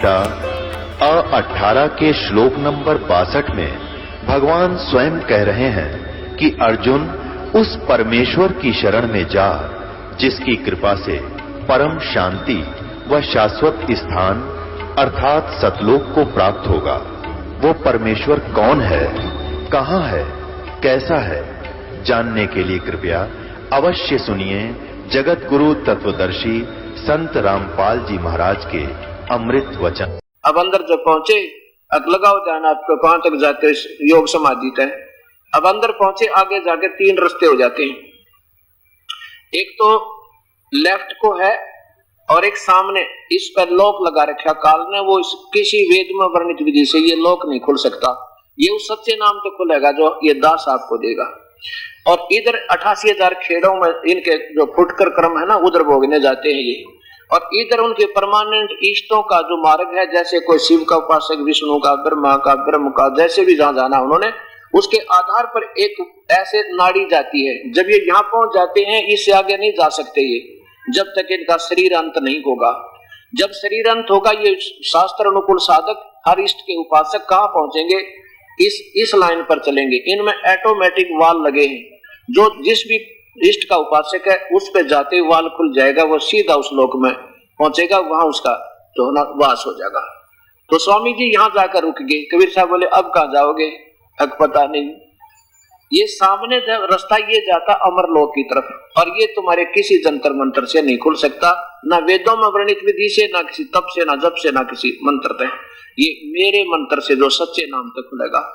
गीता अ18 के श्लोक नंबर 62 में भगवान स्वयं कह रहे हैं कि अर्जुन उस परमेश्वर की शरण में जा जिसकी कृपा से परम शांति व शाश्वत स्थान अर्थात सतलोक को प्राप्त होगा। वो परमेश्वर कौन है, कहां है, कैसा है, जानने के लिए कृपया अवश्य सुनिए जगत गुरु तत्वदर्शी संत रामपाल जी महाराज के अमृत वचन। अब अंदर जब पहुंचे, अब लगाओ ध्यान आपको कहां तक जाते योग समाधि है। अब अंदर पहुंचे, आगे जाके 3 रास्ते हो जाते हैं। एक तो लेफ्ट को है और एक सामने, इस पर लॉक लगा रखा काल ने, वो किसी वेद में वर्णित विधि से ये लॉक नहीं खुल सकता। ये उस सच्चे नाम तो खुलेगा जो ये दास आपको देगा। और इधर 88,000 खेड़ों में इनके जो फुटकर क्रम है ना, उधर भोगने जाते हैं ये। और इधर उनके परमानेंट इष्टों का जो मार्ग है, जैसे कोई शिव का उपासक, विष्णु का, ब्रह्मा का, ब्रह्म का, जैसे भी जहां जाना उन्होंने, उसके आधार पर एक ऐसे नाड़ी जाती है। जब ये यहाँ पहुंच जाते हैं, इससे आगे नहीं जा सकते ये, जब तक इनका शरीर अंत नहीं होगा। जब शरीर अंत होगा, ये शास्त्र अनुकूल साधक हर इष्ट के उपासक कहाँ पहुंचेंगे? इस लाइन पर चलेंगे। इनमें ऑटोमेटिक वाल लगे हैं, जो जिस भी इष्ट का उपासक है उस पे जाते ही वाल खुल जाएगा, वो सीधा उस लोक में पहुंचेगा, वहां उसका जो ना वास हो जाएगा। तो स्वामी जी यहाँ जाकर रुक गए। कबीर साहब बोले अब कहाँ जाओगे? हक पता नहीं। ये सामने रास्ता ये जाता अमरलोक की तरफ, और ये तुम्हारे किसी जंतर मंत्र से नहीं खुल सकता, ना वेदों में वर्णित विधि से, ना किसी तप से, ना जप से, ना किसी मंत्र से। ये मेरे मंत्र से जो सच्चे नाम तक खुलेगा।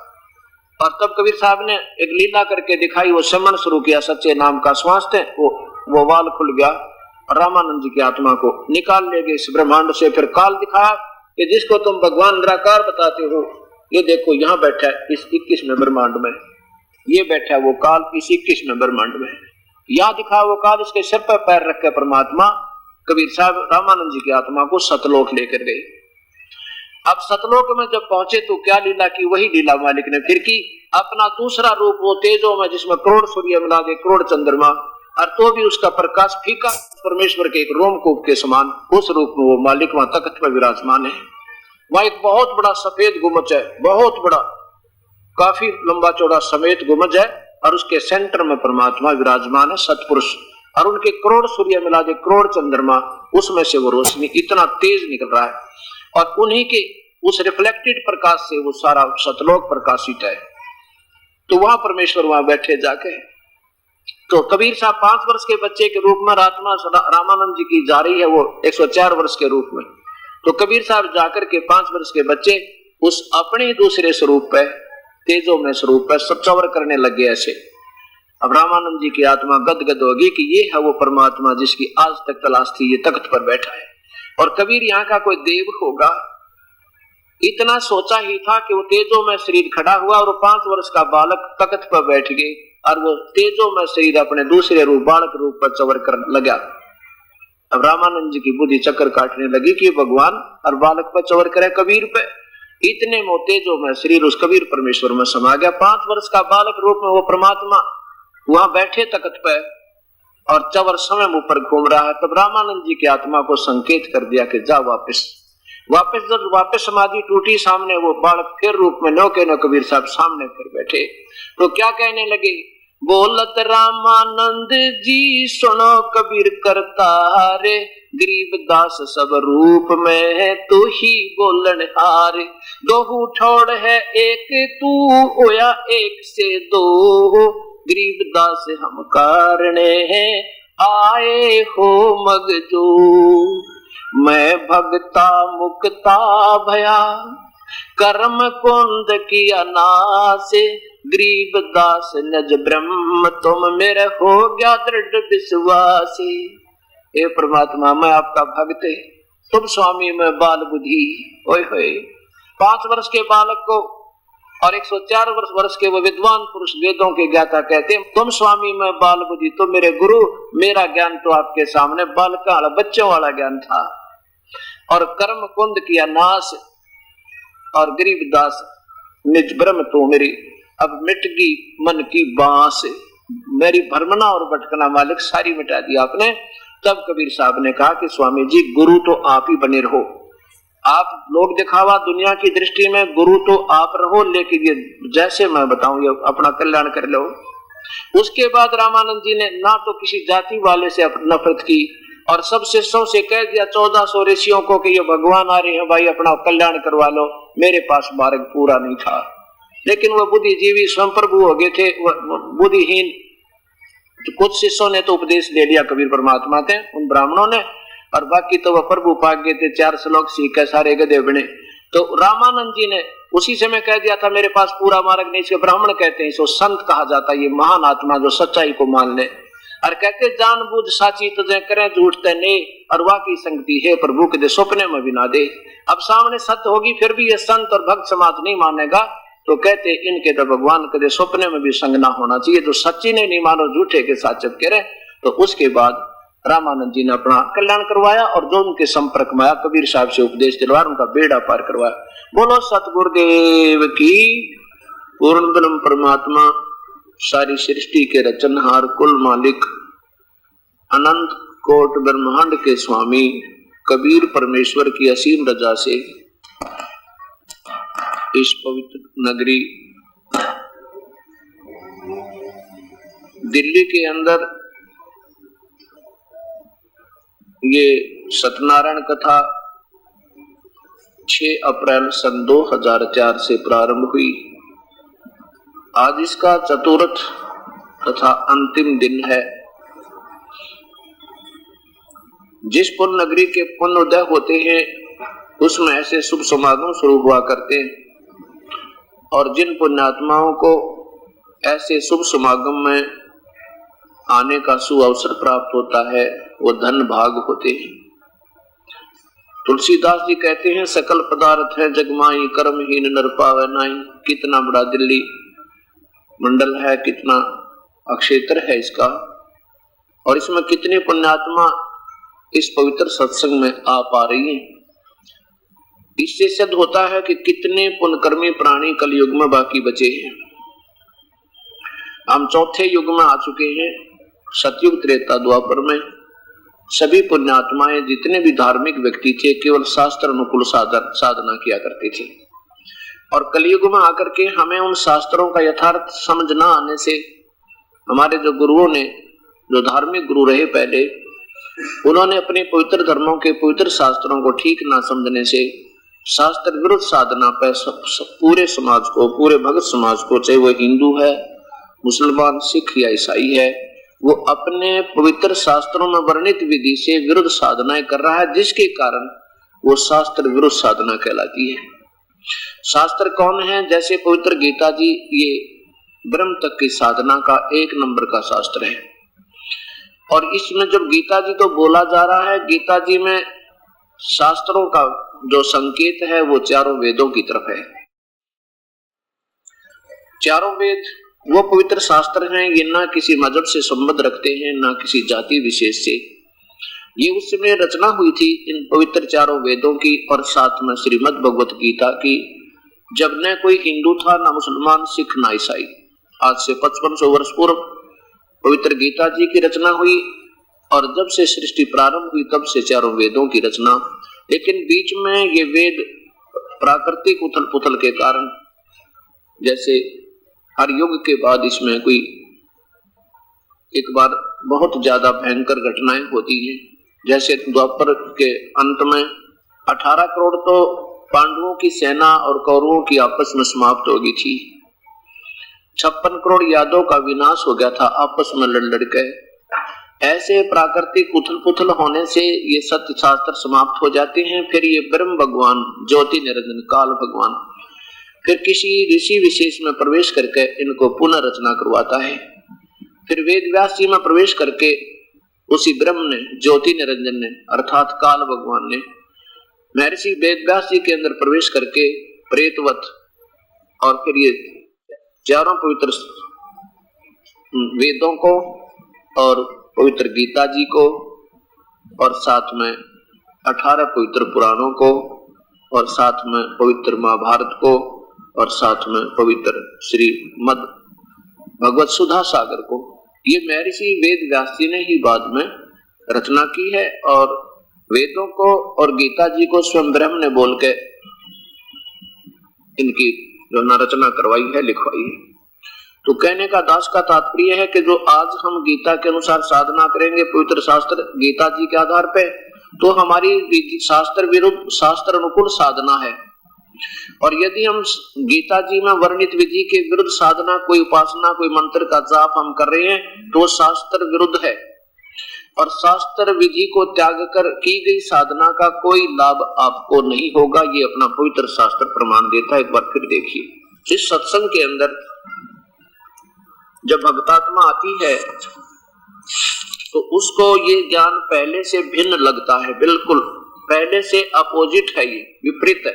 और तब कबीर साहब ने एक लीला करके दिखाई, वो समन शुरू किया सच्चे नाम का श्वास थे, वो वाल खुल गया और रामानंद जी की आत्मा को निकाल ले गए इस ब्रह्मांड से। फिर काल दिखाया कि जिसको तुम भगवान निराकार बताते हो, ये देखो यहाँ बैठा है इस 21वें ब्रह्मांड में, ये बैठा है वो काल इस 21वें ब्रह्मांड में। यहाँ दिखा वो काल, इसके सिर पर पैर रख के परमात्मा कबीर साहब रामानंद जी की आत्मा को सतलोक लेकर गए। अब सतलोक में जब पहुंचे तो क्या लीला की? वही लीला मालिक ने फिर की। अपना दूसरा रूप वो तेजो में, जिसमें करोड़ सूर्य मिला के करोड़ चंद्रमा, और तो भी उसका प्रकाश फीका परमेश्वर के एक रोमकूप के समान, उस रूप में वो मालिक वहां तख्त पर विराजमान है। वहां एक बहुत बड़ा सफेद गुम्बज है, बहुत बड़ा, काफी लंबा चौड़ा सफेद गुम्बज है, और उसके सेंटर में परमात्मा विराजमान है सतपुरुष, और उनके करोड़ सूर्य मिला के करोड़ चंद्रमा, उसमें से वो रोशनी इतना तेज निकल रहा है, और उन्हीं के उस रिफ्लेक्टेड प्रकाश से वो सारा सतलोक प्रकाशित है। तो वहां परमेश्वर वहां बैठे जाके, तो कबीर साहब 5 वर्ष के बच्चे के रूप में आत्मा रामानंद जी की जा रही है, वो 104 वर्ष के रूप में। तो कबीर साहब जाकर के 5 वर्ष के बच्चे उस अपने दूसरे स्वरूप पे, तेजो में स्वरूप पे सचवर करने लगे ऐसे। अब रामानंद जी की आत्मा गदगद होगी कि ये है वो परमात्मा जिसकी आज तक तलाश थी, ये तख्त पर बैठा है। और कबीर यहाँ का कोई देव होगा, इतना सोचा ही था कि वो तेजो में शरीर खड़ा हुआ, और 5 वर्ष का बालक तख्त पर बैठ गए, और वो तेजो में शरीर अपने दूसरे रूप बालक रूप पर चवर कर लगा। अब रामानंद जी की बुद्धि चक्कर काटने लगी कि भगवान और बालक पर चवर करे कबीर पे। इतने में तेजो में शरीर उस कबीर परमेश्वर में समा गया। 5 वर्ष का बालक रूप में वो परमात्मा वहां बैठे तख्त पे, और चवर स्वयं ऊपर घूम रहा है। तब रामानंद जी की आत्मा को संकेत कर दिया कि जा वापस। जब वापस समाधि टूटी, सामने वो बालक फिर रूप में नो के नो कबीर साहब सामने फिर बैठे। तो क्या कहने लगे? बोलत रामानंद जी सुनो कबीर करतारे, गरीब दास सब रूप में है तू ही बोलन हारे। दोहू ठोड़ है एक तू होया एक से दो, गरीब दास हम कारणे हैं आए हो मगजो। मैं भगता मुक्ता भया कर्म कुंद किया नासे, गरीब दास नज ब्रह्म तुम मेरे हो गया दृढ़ विश्वासी। हे परमात्मा मैं आपका भक्त, तुम स्वामी में बाल बुद्धि। ओए होए, 5 वर्ष के बालक को और 104 वर्ष के वो विद्वान पुरुष वेदों के ज्ञाता कहते हैं, तुम स्वामी में बाल बुद्धि, तुम मेरे गुरु, मेरा ज्ञान तो आपके सामने बालका वाला बच्चों वाला ज्ञान था। और कर्म कुंद किया नाश, और गरीब दास निज ब्रह्म तो मेरी अब मिट गई मन की बांस, मेरी भ्रमना और भटकना मालिक सारी मिटा दी आपने। तब कबीर साहब ने कहा कि स्वामी जी गुरु तो आप ही बने रहो, आप लोग दिखावा दुनिया की दृष्टि में गुरु तो आप रहो, लेकिन ये जैसे मैं बताऊं ये अपना कल्याण कर लो। उसके बाद रामानंद जी ने ना तो किसी जाति वाले से नफरत की और सब शिष्यों से कह दिया 1400 ऋषियों को कि ये भगवान आ रहे हैं भाई, अपना कल्याण करवा लो। मेरे पास मार्ग पूरा नहीं था, लेकिन वह बुद्धिजीवी स्वयं प्रभु हो गए थे, बुद्धिहीन। तो कुछ शिष्यों ने तो उपदेश ले लिया कबीर परमात्मा थे उन ब्राह्मणों ने, और बाकी तो वह प्रभु पाक गए थे, 4 श्लोक सीख के सारे गधे बने। तो रामानंद जी ने उसी समय कह दिया था मेरे पास पूरा मार्ग नहीं। इसके ब्राह्मण कहते हैं, इसको संत कहा जाता है, ये महान आत्मा जो सच्चाई को मान ले। और कहते जानबूझ साची तुझे करें झूठ तने, और वाकी संगति है प्रभु के दे सपने में भी ना दे। अब सामने सत्य होगी फिर भी ये संत और भक्त समाज नहीं मानेगा, तो कहते इनके तो भगवान के दे सपने में भी संग ना होना चाहिए। तो सच्ची ने नहीं मानो, झूठे के साथ चिपके रहे। तो उसके बाद रामानंद जी ने अपना कल्याण करवाया और जो उनके संपर्क में आया कबीर साहब से उपदेश दिलवा, उनका बेड़ा पार करवाया। बोलो सतगुरुदेव की। पूर्ण ब्रह्म परमात्मा, सारी सृष्टि के रचनहार, कुल मालिक, अनंत कोट ब्रह्मांड के स्वामी कबीर परमेश्वर की असीम रजा से इस पवित्र नगरी दिल्ली के अंदर ये सत्यनारायण कथा 6 अप्रैल सन 2004 से प्रारंभ हुई। आज इसका चतुर्थ तथा अंतिम दिन है। जिस पुण्य नगरी के पुण्य उदय होते हैं उसमें ऐसे शुभ समागम शुरू हुआ करते हैं, और जिन पुण्यात्माओं को ऐसे शुभ समागम में आने का सुअवसर प्राप्त होता है वो धन भाग होते हैं। तुलसीदास जी कहते हैं सकल पदार्थ है जगमाई, कर्महीन नर पावे नाई। कितना बड़ा दिल्ली मंडल है, कितना अक्षेत्र है इसका, और इसमें कितने पुण्यात्मा इस पवित्र सत्संग में आ पा रही हैं। इससे सिद्ध होता है कि कितने पुण्यकर्मी प्राणी कलयुग में बाकी बचे हैं। हम चौथे युग में आ चुके हैं, सतयुग त्रेता द्वापर में। सभी पुण्यात्माएं जितने भी धार्मिक व्यक्ति थे केवल शास्त्र अनुकूल साधना किया करते थे, और कलयुग में आकर के हमें उन शास्त्रों का यथार्थ समझ न आने से हमारे जो गुरुओं ने, जो धार्मिक गुरु रहे पहले, उन्होंने अपने पवित्र धर्मों के पवित्र शास्त्रों को ठीक ना समझने से शास्त्र विरुद्ध साधना पर पूरे समाज को, पूरे भगत समाज को, चाहे वो हिंदू है, मुसलमान, सिख या ईसाई है, वो अपने पवित्र शास्त्रों में वर्णित विधि से विरुद्ध साधनाएं कर रहा है, जिसके कारण वो शास्त्र विरुद्ध साधना कहलाती है। शास्त्र कौन है? जैसे पवित्र गीता जी, ये ब्रह्म तक की साधना का 1 नंबर का शास्त्र है। और इसमें जब गीता जी तो बोला जा रहा है, गीता जी में शास्त्रों का जो संकेत है वो चारों वेदों की तरफ है। चारों वेद वो पवित्र शास्त्र हैं, ये ना किसी मजहब से संबंध रखते हैं, ना किसी जाति विशेष से। ये उस समय रचना हुई थी इन पवित्र चारों वेदों की और साथ में श्रीमद् भगवत गीता की, जब न कोई हिंदू था, ना मुसलमान, सिख, ना ईसाई। आज से 5500 वर्ष पूर्व पवित्र गीता जी की रचना हुई, और जब से सृष्टि प्रारंभ हुई तब से चारों वेदों की रचना। लेकिन बीच में ये वेद प्राकृतिक उथल पुथल के कारण, जैसे हर युग के बाद इसमें कोई एक बार बहुत ज्यादा भयंकर घटनाएं होती हैं। जैसे द्वापर के अंत में 18 करोड़ तो पांडवों की सेना और कौरवों की आपस में समाप्त हो गई थी। 56 करोड़ यादवों का विनाश हो गया था आपस में लड़ के। ऐसे प्राकृतिक उथल पुथल होने से ये सत्य शास्त्र समाप्त हो जाते हैं। फिर ये ब्रह्म भगवान, ज्योति निरंजन काल भगवान, फिर किसी ऋषि विशेष में प्रवेश करके इनको पुनः रचना करवाता है। फिर वेद व्यास जी में प्रवेश करके उसी ब्रह्म ने, ज्योति निरंजन ने, अर्थात काल भगवान ने महर्षि वेद व्यास जी के अंदर प्रवेश करके प्रेतवत, और फिर ये चारों पवित्र वेदों को और पवित्र गीता जी को और साथ में 18 पवित्र पुराणों को और साथ में पवित्र महाभारत को और साथ में पवित्र श्रीमद् भगवत सुधा सागर को, ये महर्षि वेद व्यास जी ने ही बाद में रचना की है। और वेदों को और गीता जी को स्वयं ब्रह्म ने बोल के इनकी जो रचना करवाई है, लिखवाई है। तो कहने का दास का तात्पर्य है कि जो आज हम गीता के अनुसार साधना करेंगे पवित्र शास्त्र गीता जी के आधार पे, तो हमारी शास्त्र विरुद्ध शास्त्र अनुकूल साधना है। और यदि हम गीता जी में वर्णित विधि के विरुद्ध साधना, कोई उपासना, कोई मंत्र का जाप हम कर रहे हैं, तो शास्त्र विरुद्ध है। और शास्त्र विधि को त्याग कर की गई साधना का कोई लाभ आपको नहीं होगा, ये अपना पवित्र शास्त्र प्रमाण देता है। एक बार फिर देखिए, इस सत्संग के अंदर जब भक्तात्मा आती है तो उसको ये ज्ञान पहले से भिन्न लगता है, बिल्कुल पहले से अपोजिट है, ये विपरीत है।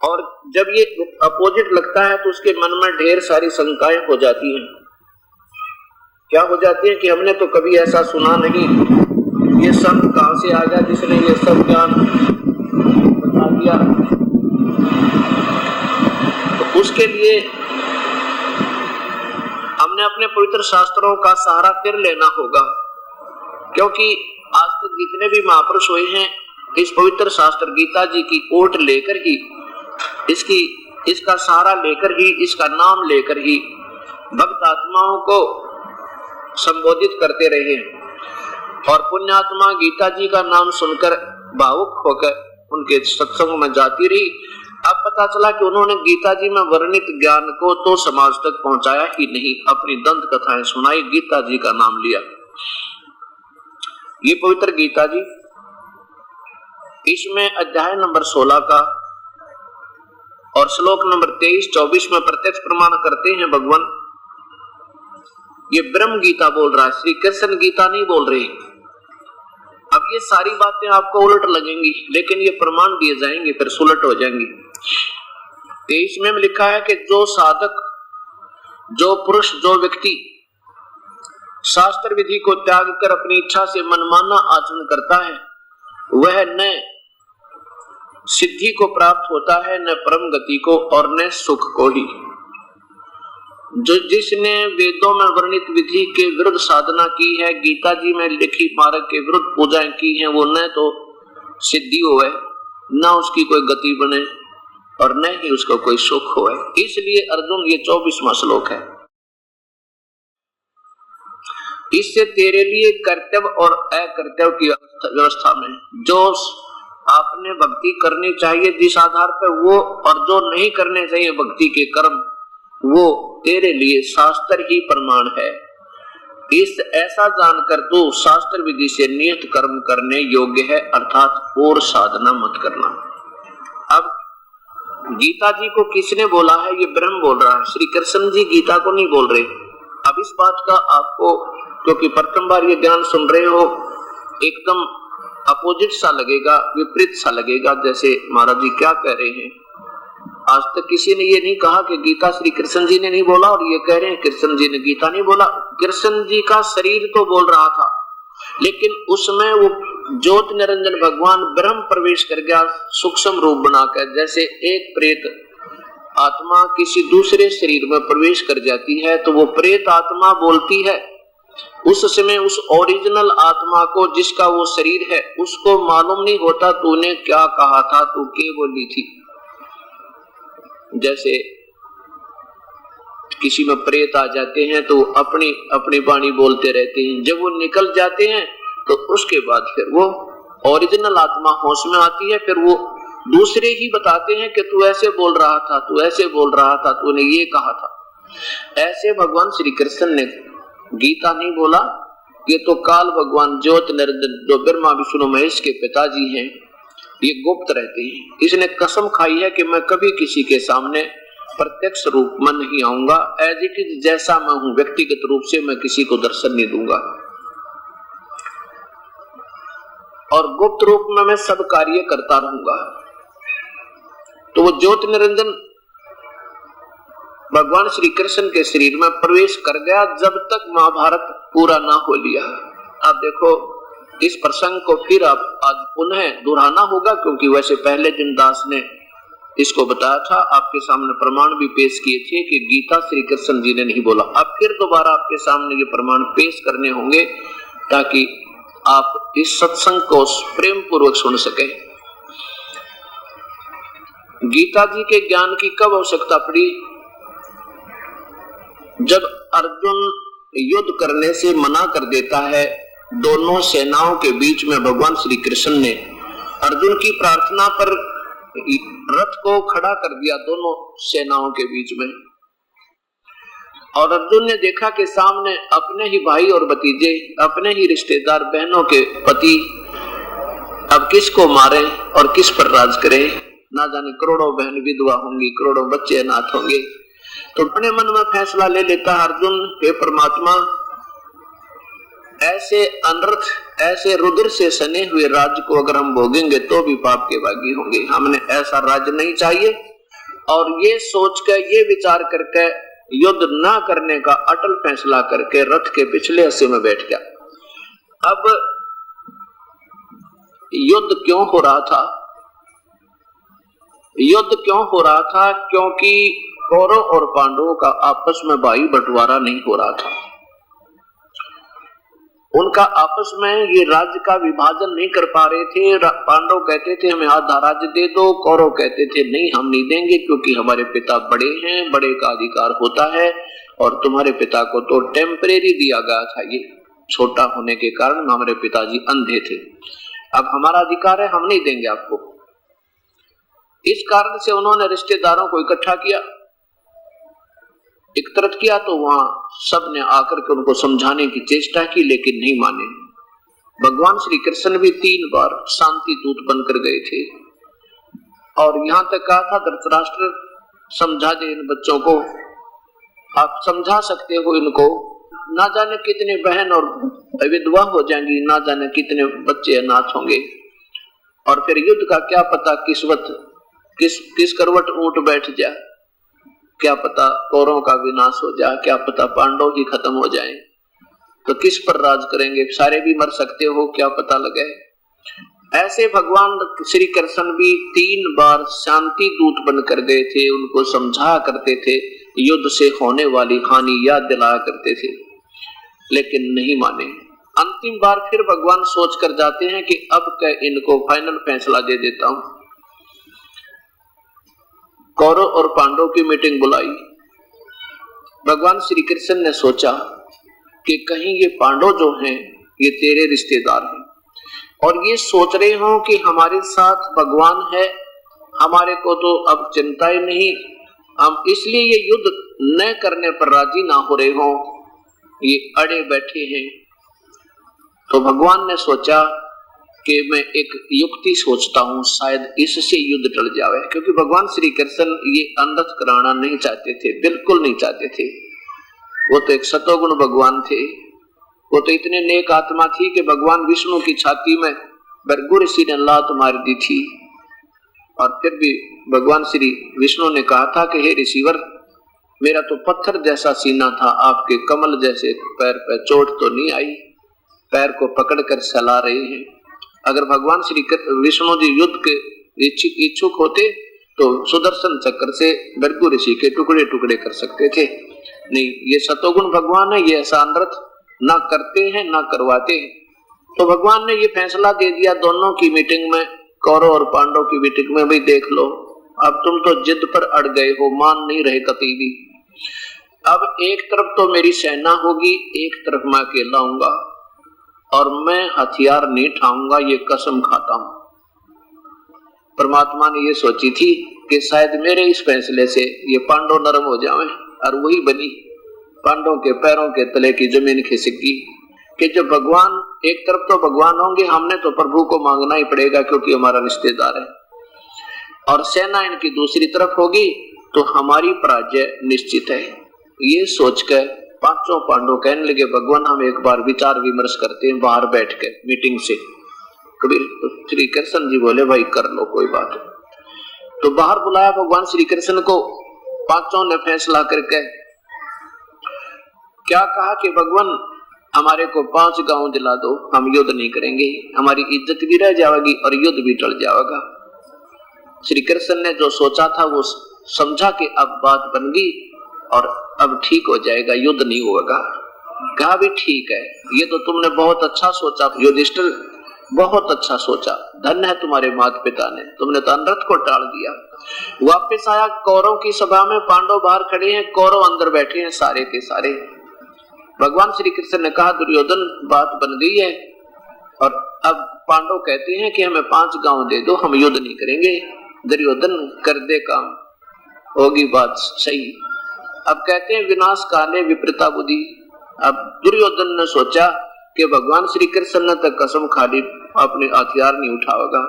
और जब ये अपोजिट लगता है तो उसके मन में ढेर सारी शंकाएं हो जाती हैं। क्या हो जाती है कि हमने तो कभी ऐसा सुना नहीं, ये संत कहां से आ गया जिसने ये सब ज्ञान बता दिया। तो उसके लिए हमने अपने पवित्र शास्त्रों का सहारा फिर लेना होगा, क्योंकि आज तक जितने भी महापुरुष हुए हैं इस पवित्र शास्त्र गीता जी की ओट लेकर ही, इसका सहारा लेकर ही, इसका नाम लेकर ही भक्त आत्माओं को संबोधित करते रहे। और पुण्यात्मा गीता जी का नाम सुनकर भावुक होकर उनके सत्संग में जाती रही। अब पता चला कि उन्होंने गीता जी में वर्णित ज्ञान को तो समाज तक पहुंचाया ही नहीं, अपनी दंत कथाएं सुनाई, गीता जी का नाम लिया। ये पवित्र गीता जी, इसमें अध्याय नंबर 16 का और श्लोक नंबर 23-24 में प्रत्यक्ष प्रमाण करते हैं भगवान, ये ब्रह्म गीता बोल रहा है, श्री कृष्ण गीता नहीं बोल रहे। अब ये सारी बातें आपको उलट लगेंगी, लेकिन ये प्रमाण दिए जाएंगे, फिर सुलट हो जाएंगी। 23 में लिखा है कि जो साधक, जो पुरुष, जो व्यक्ति शास्त्र विधि को त्याग कर अपनी इच्छा से मनमाना आचरण करता है, वह न सिद्धि को प्राप्त होता है, न परम गति को, और न सुख को ही। जिसने वेदों में वर्णित विधि के विरुद्ध साधना की है, गीता जी में लिखी मार्ग के विरुद्ध पूजाएं की हैं, वो न तो सिद्धि होए, न उसकी कोई गति बने, और न ही उसका कोई सुख होए। इसलिए अर्जुन, ये 24वां श्लोक है, इससे तेरे लिए कर्तव्य और अकर्तव्य की व्यवस्था में जो आपने भक्ति करनी चाहिए जिस आधार पर, वो, और जो नहीं करने चाहिए भक्ति के कर्म, वो तेरे लिए शास्त्र ही प्रमाण है। इस ऐसा जानकर तू शास्त्र विधि से नियत कर्म करने योग्य है, अर्थात और साधना मत करना। अब गीता जी को किसने बोला है? ये ब्रह्म बोल रहा है, श्री कृष्ण जी गीता को नहीं बोल रहे। अब इस बात का आपको, क्योंकि प्रथम बार ये ज्ञान सुन रहे हो, एकदम अपोजिट सा लगेगा, विपरीत सा लगेगा, जैसे महाराज जी क्या कह रहे हैं। आज तक किसी ने ये नहीं कहा कि गीता श्री कृष्ण जी ने नहीं बोला, और ये कह रहे हैं कृष्ण जी ने गीता नहीं बोला। कृष्ण जी का शरीर तो बोल रहा था, लेकिन उसमें वो ज्योति निरंजन भगवान ब्रह्म प्रवेश कर गया सूक्ष्म रूप बनाकर। जैसे एक प्रेत आत्मा किसी दूसरे शरीर में प्रवेश कर जाती है तो वो प्रेत आत्मा बोलती है। उस समय उस ओरिजिनल आत्मा को, जिसका वो शरीर है, उसको मालूम नहीं होता तूने क्या कहा था, तू क्या बोली थी। जैसे किसी में प्रेत आ जाते हैं तो अपनी अपनी वाणी बोलते रहते हैं, जब वो निकल जाते हैं तो उसके बाद फिर वो ओरिजिनल आत्मा होश में आती है, फिर वो दूसरे ही बताते हैं कि तू ऐसे बोल रहा था, तू ऐसे बोल रहा था, तूने ये कहा था। ऐसे भगवान श्री कृष्ण ने गीता नहीं बोला, ये तो काल भगवान ज्योति निरंजन जो ब्रह्मा विष्णु महेश के पिताजी हैं, ये गुप्त रहते हैं। इसने कसम खाई है कि मैं कभी किसी के सामने प्रत्यक्ष रूप में नहीं आऊंगा, एज इट इज जैसा मैं हूं व्यक्तिगत रूप से मैं किसी को दर्शन नहीं दूंगा, और गुप्त रूप में मैं सब कार्य करता रहूंगा। तो वो ज्योति निरंजन भगवान श्री कृष्ण के शरीर में प्रवेश कर गया जब तक महाभारत पूरा ना हो लिया। आप देखो, इस प्रसंग को फिर आप आज पुनः दोहराना होगा, क्योंकि वैसे पहले दिन दास ने इसको बताया था, आपके सामने प्रमाण भी पेश किए थे कि गीता श्री कृष्ण जी ने नहीं बोला। अब फिर दोबारा आपके सामने ये प्रमाण पेश करने होंगे ताकि आप इस सत्संग को प्रेम पूर्वक सुन सके। गीता जी के ज्ञान की कब आवश्यकता पड़ी? जब अर्जुन युद्ध करने से मना कर देता है। दोनों सेनाओं के बीच में भगवान श्री कृष्ण ने अर्जुन की प्रार्थना पर रथ को खड़ा कर दिया दोनों सेनाओं के बीच में, और अर्जुन ने देखा कि सामने अपने ही भाई और भतीजे, अपने ही रिश्तेदार बहनों के पति, अब किसको मारे और किस पर राज करे? ना जाने करोड़ों बहन विधवा होंगी, करोड़ों बच्चे अनाथ होंगे। तो अपने मन में फैसला ले लेता अर्जुन, हे परमात्मा, ऐसे अनर्थ, ऐसे रुद्र से सने हुए राज्य को अगर हम भोगेंगे तो भी पाप के भागी होंगे, हमें ऐसा राज्य नहीं चाहिए। और ये सोच कर, ये विचार करके युद्ध ना करने का अटल फैसला करके रथ के पिछले हिस्से में बैठ गया। अब युद्ध क्यों हो रहा था? युद्ध क्यों हो रहा था? क्योंकि कौरव और पांडवों का आपस में भाई बंटवारा नहीं हो रहा था। उनका आपस में ये राज्य का विभाजन नहीं कर पा रहे थे। पांडव कहते थे हमें आधा राज्य दे दो, कौरव कहते थे नहीं हम नहीं देंगे क्योंकि हमारे पिता बड़े हैं, बड़े का अधिकार होता है, और तुम्हारे पिता को तो टेम्परेरी दिया गया था, ये छोटा होने के कारण हमारे पिताजी अंधे थे, अब हमारा अधिकार है, हम नहीं देंगे आपको। इस कारण से उन्होंने रिश्तेदारों को इकट्ठा किया, एकत्रित किया, तो वहां सबने आकर के उनको समझाने की चेष्टा की, लेकिन नहीं माने। भगवान श्री कृष्ण भी 3 बार शांति दूत बनकर गए थे और यहां तक कहा था धृतराष्ट्र समझा दे इन बच्चों को, आप समझा सकते हो इनको, ना जाने कितने बहन और विधवा हो जाएंगी, ना जाने कितने बच्चे अनाथ होंगे, और फिर युद्ध का क्या पता किस करवट ऊंट बैठ जाए, क्या पता कौरवों का विनाश हो जाए, क्या पता पांडव ही खत्म हो जाए, तो किस पर राज करेंगे, सारे भी मर सकते हो, क्या पता लगे। ऐसे भगवान श्री कृष्ण भी 3 बार शांति दूत बनकर गए थे, उनको समझा करते थे, युद्ध से होने वाली हानि याद दिलाया करते थे, लेकिन नहीं माने। अंतिम बार फिर भगवान सोच कर जाते हैं कि अब क्या इनको फाइनल फैसला दे देता हूं। कौरव और पांडव की मीटिंग बुलाई। भगवान श्री कृष्ण ने सोचा कि कहीं ये पांडव जो हैं ये तेरे रिश्तेदार हैं और ये सोच रहे हो कि हमारे साथ भगवान है, हमारे को तो अब चिंता ही नहीं, हम इसलिए ये युद्ध न करने पर राजी ना हो रहे हो, ये अड़े बैठे हैं। तो भगवान ने सोचा कि मैं एक युक्ति सोचता हूं, शायद इससे युद्ध टल जाए, क्योंकि भगवान श्री कृष्ण ये अनर्थ कराना नहीं चाहते थे, बिल्कुल नहीं चाहते थे। वो तो एक सतोगुण भगवान थे, वो तो इतने नेक आत्मा थी कि भगवान विष्णु की छाती में भृगु ऋषि ने लात मार दी थी, और फिर भी भगवान श्री विष्णु ने कहा था कि हे ऋषिवर, मेरा तो पत्थर जैसा सीना था, आपके कमल जैसे पैर पर चोट तो नहीं आई, पैर को पकड़कर चला रहे हैं। अगर भगवान श्री विष्णु जी युद्ध के इच्छुक होते तो सुदर्शन चक्र से भृगु ऋषि के टुकड़े टुकड़े कर सकते थे। नहीं, ये सतोगुण भगवान है, ये ऐसा अनर्थ ना करते हैं ना करवाते हैं। तो भगवान ने ये फैसला दे दिया दोनों की मीटिंग में, कौरव और पांडव की मीटिंग में, भाई देख लो, अब तुम तो जिद पर अड़ गए हो, मान नहीं रहे कतई भी। अब एक तरफ तो मेरी सेना होगी, एक तरफ मैं अकेला हूंगा, और मैं हथियार नहीं उठाऊंगा, ये कसम खाता हूं। परमात्मा ने ये सोची थी कि शायद मेरे इस फैसले से ये पांडव नरम हो जाएं, और वही बनी। पांडव के पैरों के तले की जमीन खिसकी कि जब भगवान, एक तरफ तो भगवान होंगे, हमने तो प्रभु को मांगना ही पड़ेगा क्योंकि हमारा रिश्तेदार है, और सेना इनकी दूसरी तरफ होगी तो हमारी पराजय निश्चित है। ये सोचकर 5 पांडव कहने लगे, भगवान हम एक बार विचार विमर्श करते हैं बाहर बैठ के मीटिंग से। कबीर श्री कृष्ण जी बोले, भाई कर लो, कोई बात नहीं। तो बाहर बुलाया भगवान श्री कृष्ण को, 5 ने फैसला करके क्या कहा कि भगवान हमारे को 5 गांव दिला दो, हम युद्ध नहीं करेंगे, हमारी इज्जत भी रह जाएगी और युद्ध भी टल जाएगा। श्री कृष्ण ने जो सोचा था वो समझा कि अब बात बन गई और अब ठीक हो जाएगा, युद्ध नहीं होगा। कहा भी ठीक है, ये तो तुमने बहुत अच्छा सोचा युधिष्ठिर, बहुत अच्छा सोचा, धन्य है तुम्हारे माता पिता ने, तुमने तो अनर्थ को टाल दिया। वापस आया कौरव की सभा में, पांडव बाहर खड़े हैं, कौरव अंदर बैठे हैं सारे के सारे। भगवान श्री कृष्ण ने कहा दुर्योधन बात बन गई है, और अब पांडव कहते हैं कि हमें 5 गांव दे दो, हम युद्ध नहीं करेंगे। दुर्योधन कर दे काम, होगी बात सही। अब कहते हैं विनाश काले विपरीता बुद्धि। अब दुर्योधन ने सोचा कि भगवान श्री कृष्ण ने तक कसम खा ली, अपने हथियार नहीं उठाएगा,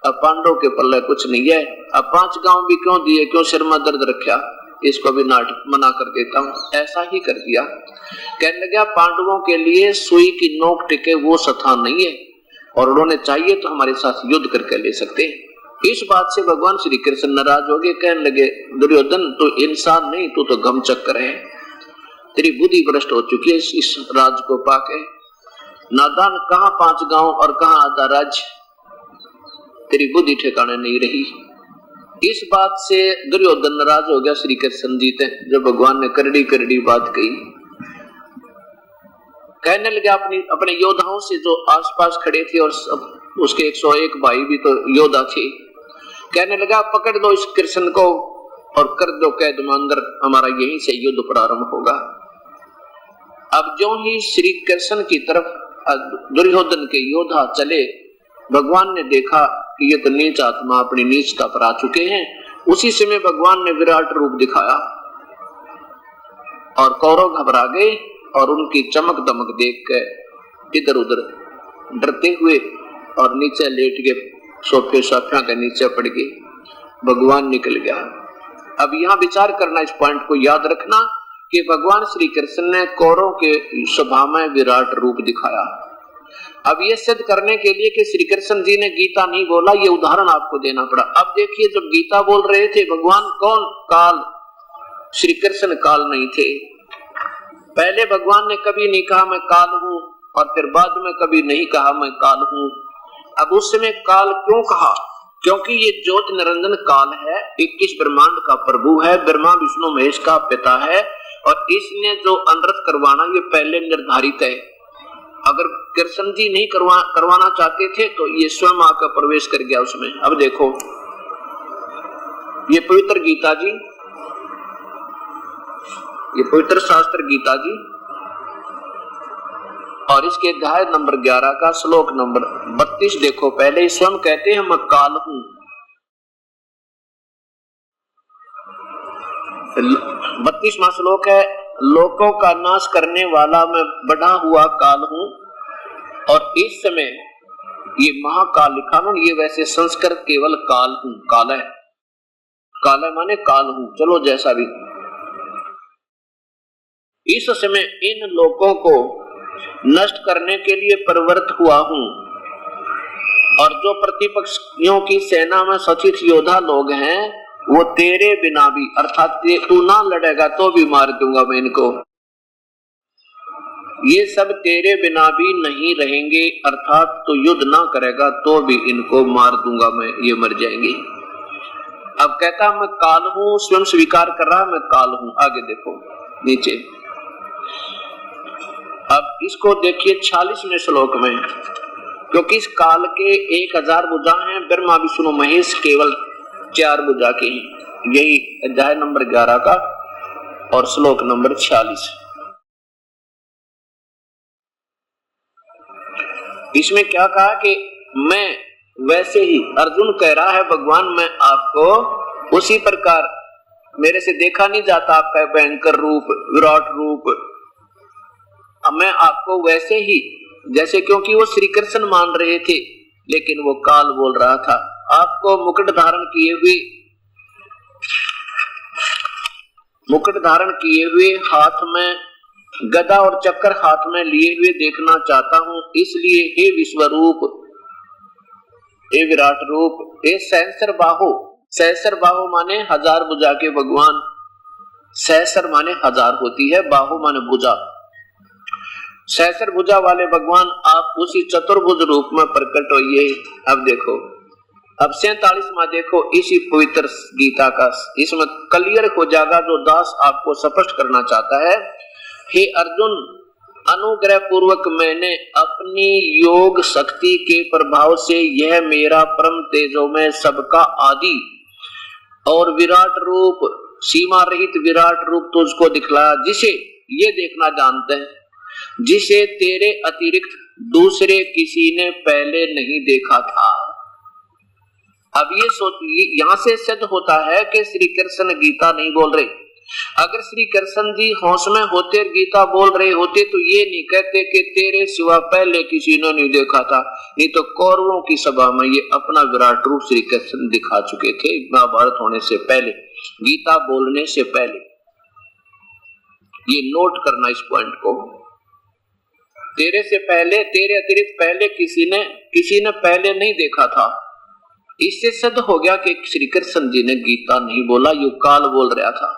अब पांडव के पल्ले कुछ नहीं है, अब 5 गांव भी क्यों दिए, क्यों सिर में दर्द रखा, इसको भी नाटक मना कर देता हूँ। ऐसा ही कर दिया। कहने लगा पांडवों के लिए सुई की नोक टिके वो स्थान नहीं है, और उन्होंने चाहिए तो हमारे साथ युद्ध करके ले सकते हैं। इस बात से भगवान श्री कृष्ण नाराज हो गए, कहने लगे दुर्योधन तू इंसान नहीं, तू तो गमचक्कर है, तेरी बुद्धि भ्रष्ट हो चुकी है इस राज को पाके। नादान, कहाँ 5 गांव और कहाँ आधा राज्य, तेरी बुद्धि ठिकाने नहीं रही। इस बात से दुर्योधन नाराज हो गया श्री कृष्ण जी से, जब भगवान ने करड़ी करड़ी बात कही। कहने लगे अपने योद्धाओं से जो आसपास खड़े थे, और सब उसके 101 भाई भी तो योद्धा थे, कहने लगा पकड़ दो इस कृष्ण को और कर दो कैद में अंदर, हमारा यहीं से युद्ध प्रारंभ होगा। अब जो ही श्री कृष्ण की तरफ दुर्योधन के योद्धा चले, भगवान ने देखा कि ये तो नीच आत्मा अपनी नीचता पर आ चुके हैं। उसी समय भगवान ने विराट रूप दिखाया और कौरव घबरा गए, और उनकी चमक दमक देख कर इधर उधर डरते हुए और नीचे लेट गए, सोफे साफिया के नीचे पड़ गए। भगवान निकल गया। अब यहाँ विचार करना, इस पॉइंट को याद रखना कि भगवान श्री कृष्ण ने कौरव के सभा में विराट रूप दिखाया। अब ये सिद्ध करने के लिए कि श्री कृष्ण जी ने गीता नहीं बोला, ये उदाहरण आपको देना पड़ा। अब देखिए जब गीता बोल रहे थे भगवान कौन? काल। श्री कृष्ण काल नहीं थे। पहले भगवान ने कभी नहीं कहा मैं काल हूं, और फिर बाद में कभी नहीं कहा मैं काल हूं। अब उस समय काल क्यों कहा? क्योंकि ये ज्योति निरंजन काल है, 21 ब्रह्मांड का प्रभु है, ब्रह्मा विष्णु महेश का पिता है, और इसने जो अनर्थ करवाना ये पहले निर्धारित है। अगर कृष्ण जी नहीं करवाना चाहते थे तो ये स्वयं आकर प्रवेश कर गया उसमें। अब देखो ये पवित्र गीता जी, ये पवित्र शास्त्र गीता जी, और इसके अध्याय नंबर 11 का श्लोक नंबर 32 देखो। पहले स्वयं कहते हैं मैं काल हूं। 32वां श्लोक है, लोकों का नाश करने वाला मैं बढ़ा हुआ काल हूं। और इस समय ये महाकाल लिखा ना, ये वैसे संस्कृत केवल काल हूं, काल है, काल है माने काल हूं, चलो जैसा भी। इस समय इन लोगों को नष्ट करने के लिए प्रवृत्त हुआ हूं, और जो प्रतिपक्षियों की सेना में सचित योद्धा लोग हैं वो तेरे बिना भी, अर्थात तू ना लड़ेगा तो भी मार दूंगा मैं इनको। ये सब तेरे बिना भी नहीं रहेंगे, अर्थात तू युद्ध ना करेगा तो भी इनको मार दूंगा मैं, ये मर जाएंगे। अब कहता मैं काल हूं, स्वयं स्वीकार कर रहा मैं काल हूं। आगे देखो नीचे, अब इसको देखिए 46वें श्लोक में, क्योंकि इस काल के 1000 भुजा हैं, ब्रह्मा विष्णु महेश केवल 4 भुजा के हैं। यही अध्याय नंबर 11 का और श्लोक नंबर 46। इसमें क्या कहा कि मैं वैसे ही, अर्जुन कह रहा है भगवान मैं आपको उसी प्रकार, मेरे से देखा नहीं जाता आपका भयंकर रूप, विराट रूप, अब मैं आपको वैसे ही जैसे, क्योंकि वो श्री कृष्ण मान रहे थे लेकिन वो काल बोल रहा था। आपको मुकुट धारण किए हुए हाथ में गदा और चक्कर हाथ में लिए हुए देखना चाहता हूं, इसलिए हे विश्वरूप, हे विराट रूप, हे सहस्र बाहु। सहस्र बाहु माने 1000 भुजा के भगवान, सहस्र माने 1000 होती है, बाहु माने भुजा। सहस्र भुजा वाले भगवान आप उसी चतुर्भुज रूप में प्रकट होइए। अब देखो, अब 47वां देखो इसी पवित्र गीता का, इसमें क्लियर हो जाएगा जो दास आपको स्पष्ट करना चाहता है। हे अर्जुन, अनुग्रह पूर्वक मैंने अपनी योग शक्ति के प्रभाव से यह मेरा परम तेजोमय सबका आदि और विराट रूप, सीमा रहित विराट रूप तुझको दिखलाया, जिसे ये देखना जानते हैं, जिसे तेरे अतिरिक्त दूसरे किसी ने पहले नहीं देखा था। अब ये सोचिए, यहां से सिद्ध होता है कि श्री कृष्ण गीता नहीं बोल रहे। अगर श्री कृष्ण जी होश में होते गीता बोल रहे होते तो ये नहीं कहते कि तेरे सिवा पहले किसी ने नहीं देखा था। नहीं तो कौरवों की सभा में ये अपना विराट रूप श्री कृष्ण दिखा चुके थे, महाभारत होने से पहले, गीता बोलने से पहले। ये नोट करना इस पॉइंट को। तेरे से पहले, तेरे अतिरिक्त पहले किसी ने पहले नहीं देखा था। इससे सिद्ध हो गया कि श्री कृष्ण जी ने गीता नहीं बोला, यो काल बोल रहा था।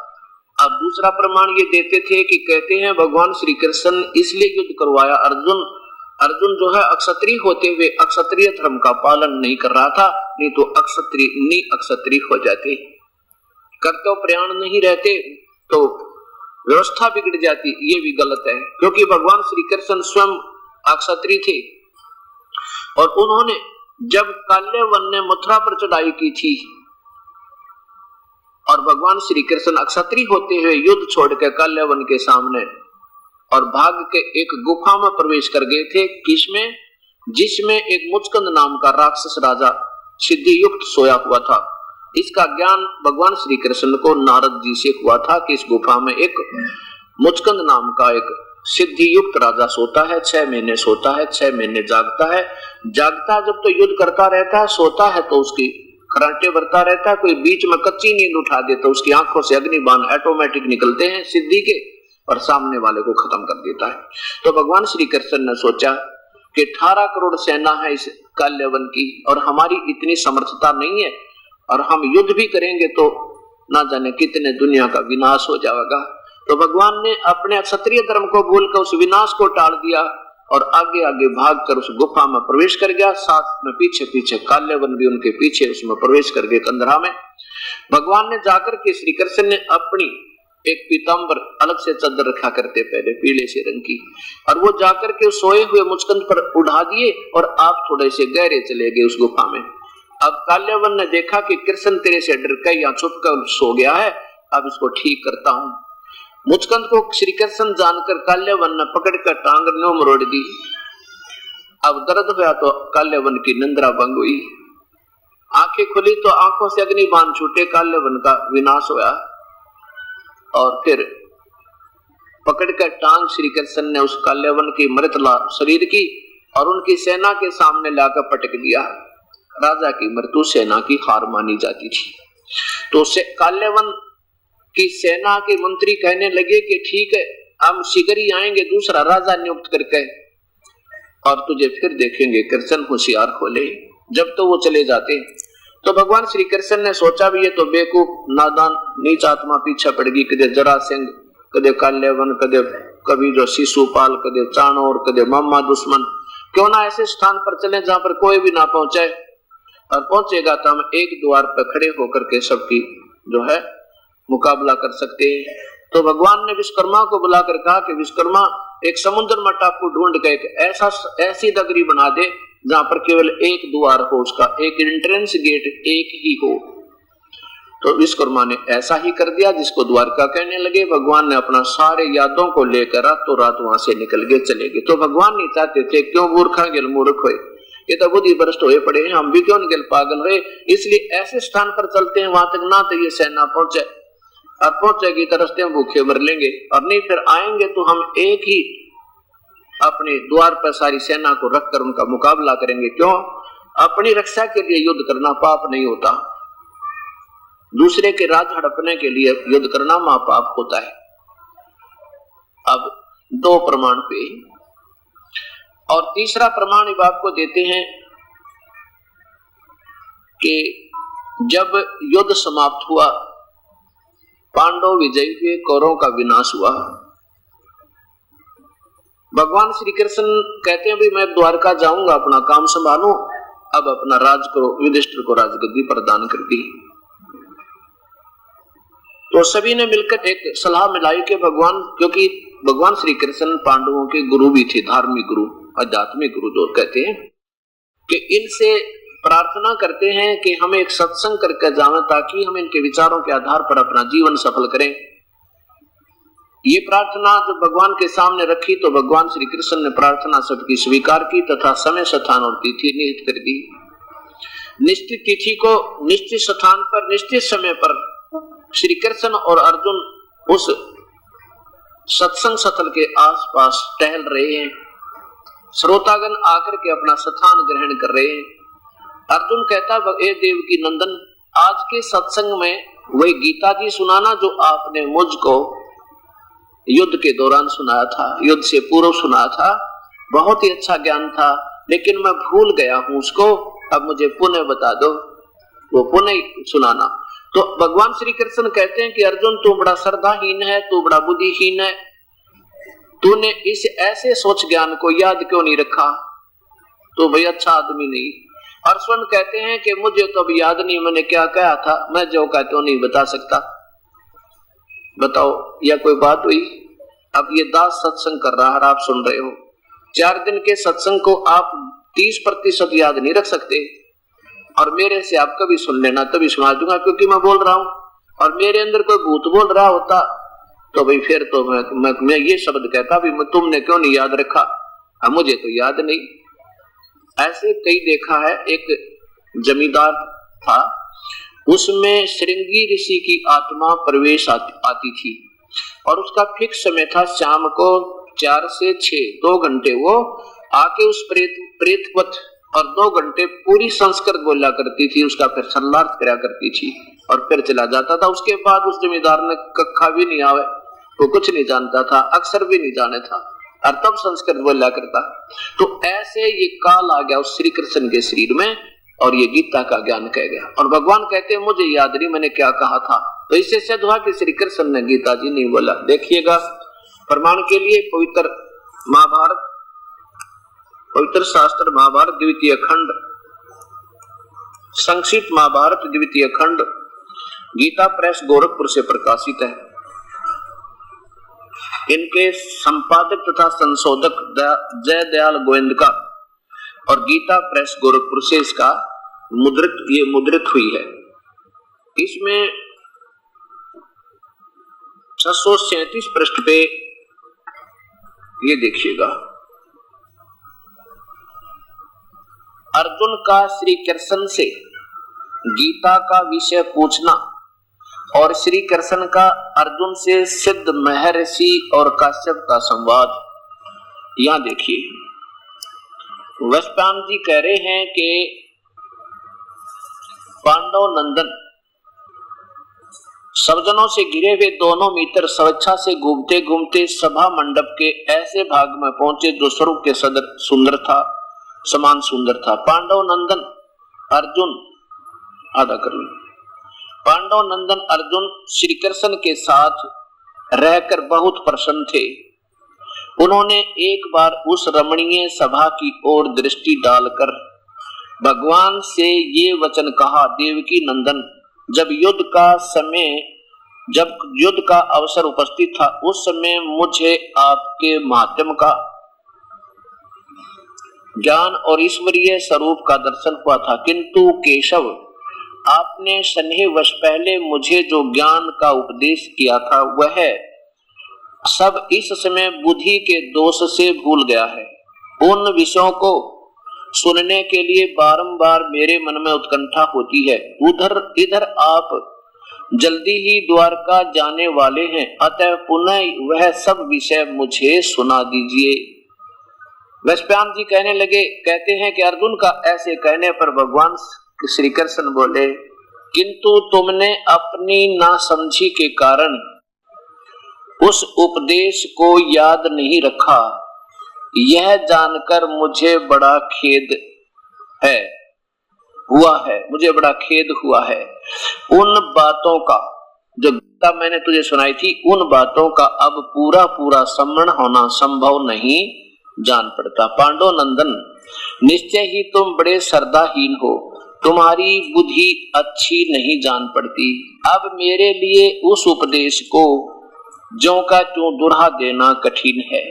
अब दूसरा प्रमाण ये देते थे कि कहते हैं भगवान श्री कृष्ण इसलिए युद्ध करवाया। अर्जुन जो है अक्षत्रिय होते हुए अक्षत्रिय धर्म का पालन नहीं कर रहा था, नहीं तो अक्षत्रिय हो जाते। कर्तव्य प्रयाण नहीं रहते तो व्यवस्था बिगड़ जाती। ये भी गलत है, क्योंकि भगवान श्री कृष्ण स्वयं अक्षत्रिय थे और उन्होंने जब काल्यवन ने मथुरा पर चढ़ाई की थी और भगवान श्री कृष्ण अक्षत्रिय होते हुए युद्ध छोड़कर काल्यवन के सामने और भाग के एक गुफा में प्रवेश कर गए थे, किसमें, जिसमें एक मुचकंद नाम का राक्षस राजा सिद्धि युक्त सोया हुआ था। इसका ज्ञान भगवान श्री कृष्ण को नारद जी से हुआ था कि इस गुफा में एक मुचकंद नाम का एक सिद्धि युक्त राजा सोता है, 6 महीने सोता है, 6 महीने जागता है। जागता जब तो युद्ध करता रहता है, सोता है तो उसकी खराटे भरता रहता है। कोई बीच में कच्ची नींद उठा दे तो उसकी आंखों से अग्निबाण ऑटोमेटिक निकलते हैं सिद्धि के और सामने वाले को खत्म कर देता है। तो भगवान श्री कृष्ण ने सोचा कि 18 करोड़ सेना है इस काल्यवन की और हमारी इतनी समर्थता नहीं है और हम युद्ध भी करेंगे तो ना जाने कितने दुनिया का विनाश हो जाएगा। तो भगवान ने अपने क्षत्रिय धर्म को भूलकर उस विनाश को टाल दिया और आगे आगे भागकर उस गुफा में प्रवेश कर गया। साथ में पीछे पीछे काल्यवन भी उनके पीछे उसमें प्रवेश कर गए कंदरा में। भगवान ने जाकर के श्री कृष्ण ने अपनी एक पीताम्बर अलग से चादर रखा करते पहले पीले से रंग की, और वो जाकर के सोए हुए मुचकंद पर उड़ा दिए और आप थोड़े से गहरे चले गए उस गुफा में। अब काल्यवन ने देखा कि कृष्ण तेरे से डर कर यहाँ छुप कर सो गया है, अब इसको ठीक करता हूँ। मुचकंद को श्री कृष्ण जानकर काल्यवन ने पकड़कर टांग नो मरोड़ दी। अब दर्द हुआ तो काल्यवन की निंद्रा भंग हुई, आंखें खुली तो आंखों से अग्निबाण छूटे, काल्यवन का विनाश हुआ। और फिर पकड़कर टांग श्री कृष्ण ने उस काल्यवन की मृतला शरीर की और उनकी सेना के सामने लाकर पटक दिया। राजा की मृत्यु सेना की हार मानी जाती थी। तो काल्यवन की सेना के मंत्री कहने लगे कि ठीक है, हम शीघ्र ही आएंगे दूसरा राजा नियुक्त करके और तुझे फिर देखेंगे, कृष्ण होशियार हो ले। जब तो वो चले जाते तो भगवान श्री कृष्ण ने सोचा भी ये तो बेवकूफ नादान नीच आत्मा पीछे पड़ेगी, कदे जरासिंह, कदे काल्यवन, कभी जो शिशुपाल, कदे चाणोर, कदे मामा दुश्मन, क्यों ना ऐसे स्थान पर चले जहां पर कोई भी ना पहुंचे, और पहुंचेगा तो हम एक द्वार पर खड़े होकर के सबकी जो है मुकाबला कर सकते हैं। तो भगवान ने विश्वकर्मा को बुलाकर कहा कि विश्वकर्मा एक समुद्र में टापू ढूंढ के ऐसी नगरी बना दे जहां पर केवल एक द्वार हो, उसका एक एंट्रेंस गेट एक ही हो। तो विश्वकर्मा ने ऐसा ही कर दिया, जिसको द्वारका कहने लगे। भगवान ने अपना सारे यादों को लेकर रातों रात वहां से निकल गए, चले गए। तो भगवान नहीं चाहते थे क्यों मूर्खा गिल मूर्ख हुए, ये तो बुद्धि भ्रष्ट हुए पड़े हैं, हम भी क्यों गिल पागल हुए। इसलिए ऐसे स्थान पर चलते हैं वहां तक ना तो ये सेना पहुंचे, और पहुंचेगी तो रास्ते में भूखे मर लेंगे, और नहीं फिर आएंगे तो हम एक ही अपने द्वार पर सारी सेना को रखकर उनका मुकाबला करेंगे। क्यों? अपनी रक्षा के लिए युद्ध करना पाप नहीं होता, दूसरे के राज हड़पने के लिए युद्ध करना महापाप होता है। अब 2 प्रमाण पे, और तीसरा प्रमाण इस बात को देते हैं कि जब युद्ध समाप्त हुआ, पांडव विजयी हुए, कौरवों का विनाश हुआ, भगवान श्री कृष्ण कहते हैं भी मैं द्वारका जाऊंगा, अपना काम संभालूं, अब अपना राज को युधिष्ठिर को राजगद्दी प्रदान कर दी। तो सभी ने मिलकर एक सलाह मिलाई कि भगवान, क्योंकि भगवान श्री कृष्ण पांडवों के गुरु भी थे, धार्मिक गुरु, आध्यात्मिक गुरु जो कहते हैं, कि इनसे प्रार्थना करते हैं कि हमें एक सत्संग करके जावे ताकि हम इनके विचारों के आधार पर अपना जीवन सफल करें। ये प्रार्थना जब भगवान के सामने रखी तो भगवान श्री कृष्ण ने प्रार्थना सबकी स्वीकार की तथा समय, स्थान और तिथि निश्चित कर दी। निश्चित तिथि को निश्चित स्थान पर निश्चित समय पर श्री कृष्ण और अर्जुन उस सत्संग स्थल के आसपास टहल रहे हैं। श्रोतागण आकर के अपना स्थान ग्रहण कर रहे हैं। अर्जुन कहता, ए देवकी नंदन, आज के सत्संग में वही गीता जी सुनाना जो आपने मुझको युद्ध के दौरान सुनाया था, युद्ध से पूर्व सुनाया था। बहुत ही अच्छा ज्ञान था, लेकिन मैं भूल गया हूं उसको, अब मुझे पुनः बता दो, वो पुनः सुनाना। तो भगवान श्री कृष्ण कहते हैं कि अर्जुन, तू बड़ा श्रद्धाहीन है, तू बड़ा बुद्धिहीन है, तूने इस ऐसे सोच ज्ञान को याद क्यों नहीं रखा, तो भाई अच्छा आदमी नहीं। अर्जुन कहते हैं कि मुझे तो अब याद नहीं मैंने क्या कहा था, मैं जो कहते हो नहीं बता सकता। बताओ, या कोई बात हुई? अब ये दास सत्संग कर रहा है, आप सुन रहे हो। 4 दिन के सत्संग को आप 30% याद नहीं रख सकते, और मेरे से आप कभी सुन लेना, तभी सुना दूंगा क्योंकि मैं बोल रहा हूं। और मेरे अंदर कोई भूत बोल रहा होता तो भाई फिर तो मैं ये शब्द कहता भी तुमने क्यों नहीं याद रखा, अब मुझे तो याद नहीं। ऐसे कई देखा है। एक जमींदार था, उसमें श्रृंगी ऋषि की आत्मा प्रवेश आती थी और उसका फिक्स समय था शाम को 4 से 6, 2 घंटे वो आके उस प्रेतवत और 2 घंटे पूरी संस्कृत बोला करती थी, उसका फिर संलाप करा करती थी और फिर चला जाता था। उसके बाद उस जमींदार ने कक्खा भी नहीं आवे, वो कुछ नहीं जानता था, अक्षर भी नहीं जाने था, और तब संस्कृत बोला करता। तो ऐसे ये काल आ गया उस श्री कृष्ण के शरीर में और ये गीता का ज्ञान कह गया। और भगवान कहते हैं मुझे याद नहीं मैंने क्या कहा था। तो इससे सिद्ध हुआ कि श्री कृष्ण ने गीता जी नहीं बोला। देखिएगा, प्रमाण के लिए पवित्र महाभारत, पवित्र शास्त्र महाभारत द्वितीय खंड, संक्षिप्त महाभारत द्वितीय खंड, गीता प्रेस गोरखपुर से प्रकाशित है। इनके संपादक तथा संशोधक जय दयाल गोविंद का और गीता प्रेस गोरखपुर से इसका मुद्रित हुई है। इसमें 637 पृष्ठ पे ये देखिएगा, अर्जुन का श्री कृष्ण से गीता का विषय पूछना और श्री कृष्ण का अर्जुन से सिद्ध महर्षि और काश्यप का संवाद। यहां देखिए, वैश्वान जी कह रहे हैं कि पांडव नंदन सज्जनों से घिरे हुए दोनों मित्र स्वेच्छा से घूमते घूमते सभा मंडप के ऐसे भाग में पहुंचे जो स्वर्ग के सदर सुंदर था, समान सुंदर था। पांडव नंदन अर्जुन आधा कर लो। पांडव नंदन अर्जुन श्री कृष्ण के साथ रहकर बहुत प्रसन्न थे। उन्होंने एक बार उस रमणीय सभा की ओर दृष्टि डालकर भगवान से ये वचन कहा, देवकी नंदन, जब युद्ध का अवसर उपस्थित था उस समय मुझे आपके माध्यम का ज्ञान और ईश्वरीय स्वरूप का दर्शन हुआ था, किंतु केशव आपने स्नेहवश पहले मुझे जो ज्ञान का उपदेश किया था वह सब इस समय बुद्धि के दोष से भूल गया है। उन विषयों को सुनने के लिए बारंबार मेरे मन में उत्कंठा होती है। इधर आप जल्दी ही द्वारका जाने वाले हैं, अतः पुनः वह सब विषय मुझे सुना दीजिए। वैश्वान जी कहने लगे, कहते हैं कि अर्जुन का ऐसे कहने पर भगवान श्री कृष्ण बोले, किंतु तुमने अपनी नासमझी के कारण उस उपदेश को याद नहीं रखा, यह जानकर मुझे बड़ा खेद हुआ है। उन बातों का जो गीता मैंने तुझे सुनाई थी, उन बातों का अब पूरा स्मरण होना संभव नहीं जान पड़ता। पांडव नंदन, निश्चय ही तुम बड़े श्रद्धाहीन हो, तुम्हारी बुद्धि अच्छी नहीं जान पड़ती। अब मेरे लिए उस उपदेश को ज्यों का त्यों दुल्हा देना कठिन है।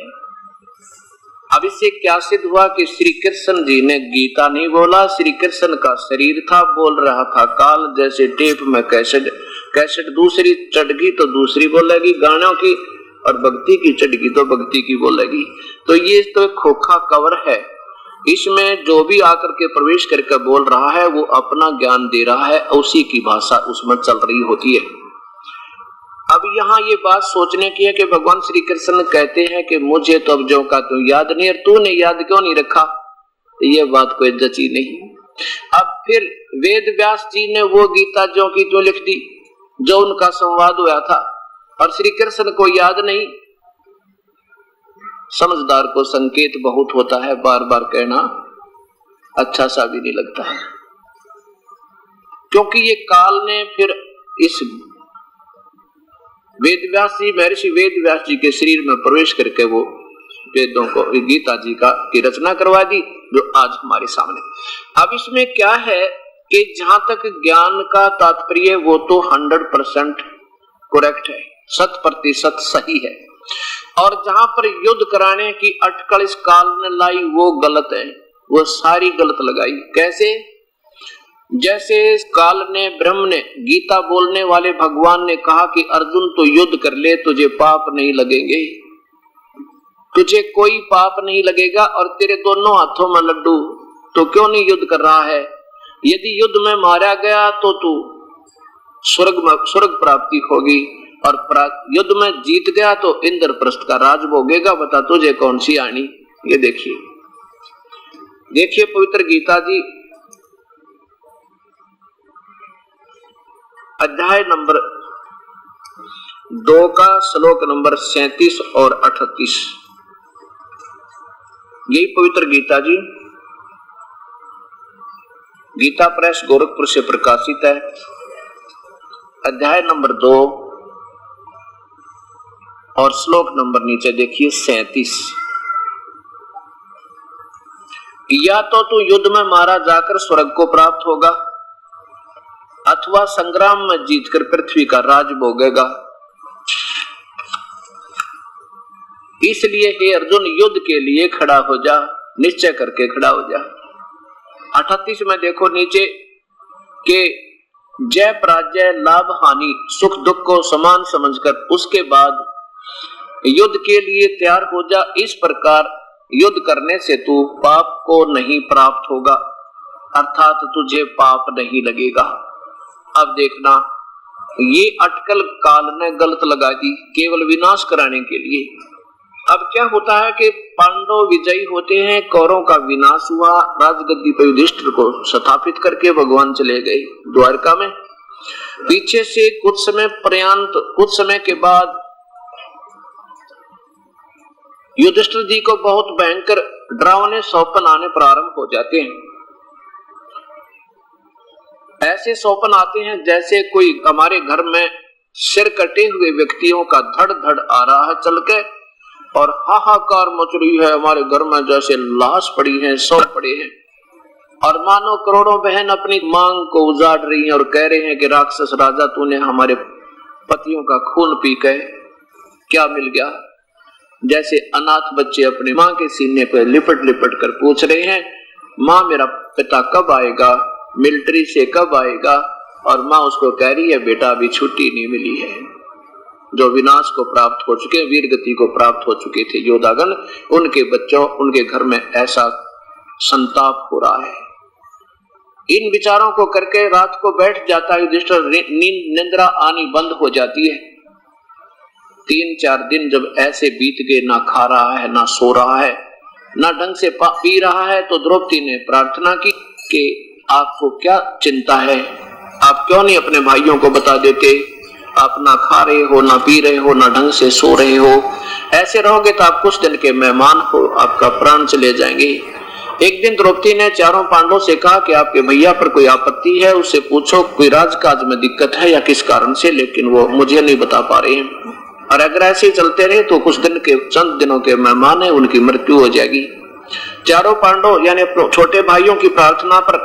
अब इससे क्या सिद्ध हुआ कि श्री कृष्ण जी ने गीता नहीं बोला, श्री कृष्ण का शरीर था, बोल रहा था काल। जैसे टेप में कैसेट दूसरी चढ़गी तो दूसरी बोलेगी गानों की, और भक्ति की चढ़गी तो भक्ति की बोलेगी। तो ये तो एक खोखा कवर है, इसमें जो भी आकर के प्रवेश करके बोल रहा है वो अपना ज्ञान दे रहा है, उसी की भाषा उसमें चल रही होती है। अब यहाँ ये बात सोचने की है कि भगवान श्री कृष्ण कहते हैं कि मुझे तो अब जो का तू याद नहीं, और तूने याद क्यों नहीं रखा, तो ये बात कोई जची नहीं। अब फिर वेद व्यास जी ने वो गीता जो की जो लिख दी, जो उनका संवाद हुआ था, और श्री कृष्ण को याद नहीं। समझदार को संकेत बहुत होता है, बार बार कहना अच्छा सा भी नहीं लगता है, क्योंकि ये काल ने फिर इस वेदव्यास जी, महर्षि वेदव्यास जी के शरीर में प्रवेश करके वो वेदों को, गीता जी की रचना करवा दी, जो आज हमारे सामने। अब इसमें क्या है कि जहां तक ज्ञान का तात्पर्य वो तो 100% करेक्ट है, 100% सही है, और जहां पर युद्ध कराने की अटकल इस काल ने लाई वो गलत है, वो सारी गलत लगाई। कैसे? जैसे काल ने, ब्रह्म ने, गीता बोलने वाले भगवान ने कहा कि अर्जुन तो युद्ध कर ले, तुझे पाप नहीं लगेंगे, तुझे कोई पाप नहीं लगेगा, और तेरे दोनों हाथों में लड्डू, तो क्यों नहीं युद्ध कर रहा है? यदि युद्ध में मारा गया तो तू स्वर्ग प्राप्ति होगी, और युद्ध में जीत गया तो इंद्रप्रस्थ का राज भोगेगा। बता तुझे कौन सी आनी? ये देखिए पवित्र गीता जी अध्याय नंबर 2 का श्लोक नंबर 37 और 38। यही पवित्र गीता जी गीता प्रेस गोरखपुर से प्रकाशित है। अध्याय नंबर 2 और श्लोक नंबर नीचे देखिए 37। या तो तू युद्ध में मारा जाकर स्वर्ग को प्राप्त होगा, अथवा संग्राम में जीतकर पृथ्वी का राज भोगेगा। इसलिए हे अर्जुन, युद्ध के लिए खड़ा हो जा, निश्चय करके खड़ा हो जा। 38 में देखो नीचे के जय पराजय, लाभ हानि, सुख दुख को समान समझकर उसके बाद युद्ध के लिए तैयार हो जा। इस प्रकार युद्ध करने से तू पाप को नहीं प्राप्त होगा, अर्थात तुझे पाप नहीं लगेगा। अब देखना, ये अटकल काल ने गलत लगा दी केवल विनाश कराने के लिए। अब क्या होता है कि पांडव विजयी होते हैं, कौरवों का विनाश हुआ, राजगद्दी पर युधिष्ठिर को स्थापित करके भगवान चले गए द्वारका में। पीछे से कुछ समय के बाद युधिष्ठिर जी को बहुत भयंकर डरावने स्वप्न आने प्रारंभ हो जाते हैं। ऐसे स्वप्न आते हैं जैसे कोई हमारे घर में सिर कटे हुए व्यक्तियों का धड़ धड़ आ रहा है चल के, और हाहाकार मच रही है हमारे घर में, जैसे लाश पड़ी है, सौ पड़े हैं, और मानो करोड़ों बहन अपनी मांग को उजाड़ रही हैं और कह रहे हैं कि राक्षस राजा, तूने हमारे पतियों का खून पी के क्या मिल गया। जैसे अनाथ बच्चे अपने माँ के सीने पर लिपट लिपट कर पूछ रहे हैं, माँ मेरा पिता कब आएगा, मिलिट्री से कब आएगा, और माँ उसको कह रही है बेटा अभी छुट्टी नहीं मिली है। जो विनाश को प्राप्त हो चुके, वीर गति को प्राप्त हो चुके थे योद्धागण, उनके बच्चों, उनके घर में ऐसा संताप हो रहा है। इन विचारों को करके रात को बैठ जाता है युधिष्ठिर, निंद्रा आनी बंद हो जाती है। 3-4 दिन जब ऐसे बीत गए, ना खा रहा है, ना सो रहा है, ना ढंग से पी रहा है, तो द्रौपदी ने प्रार्थना की कि आपको क्या चिंता है, आप क्यों नहीं अपने भाइयों को बता देते, आप ना खा रहे हो, ना पी रहे हो, ना ढंग से सो रहे हो, ऐसे रहोगे तो आप कुछ दिन के मेहमान हो, आपका प्राण चले जाएंगे। एक दिन द्रौपदी ने चारों पांडवों से कहा कि आपके भैया पर कोई आपत्ति है, उससे पूछो कोई राजकाज में दिक्कत है या किस कारण से, लेकिन वो मुझे नहीं बता पा रहे हैं, और अगर ऐसे चलते रहे तो कुछ दिन के, चंद दिनों के मेहमान है, उनकी मृत्यु हो जाएगी। चारों पांडव यानी छोटे भाइयों की प्रार्थना पर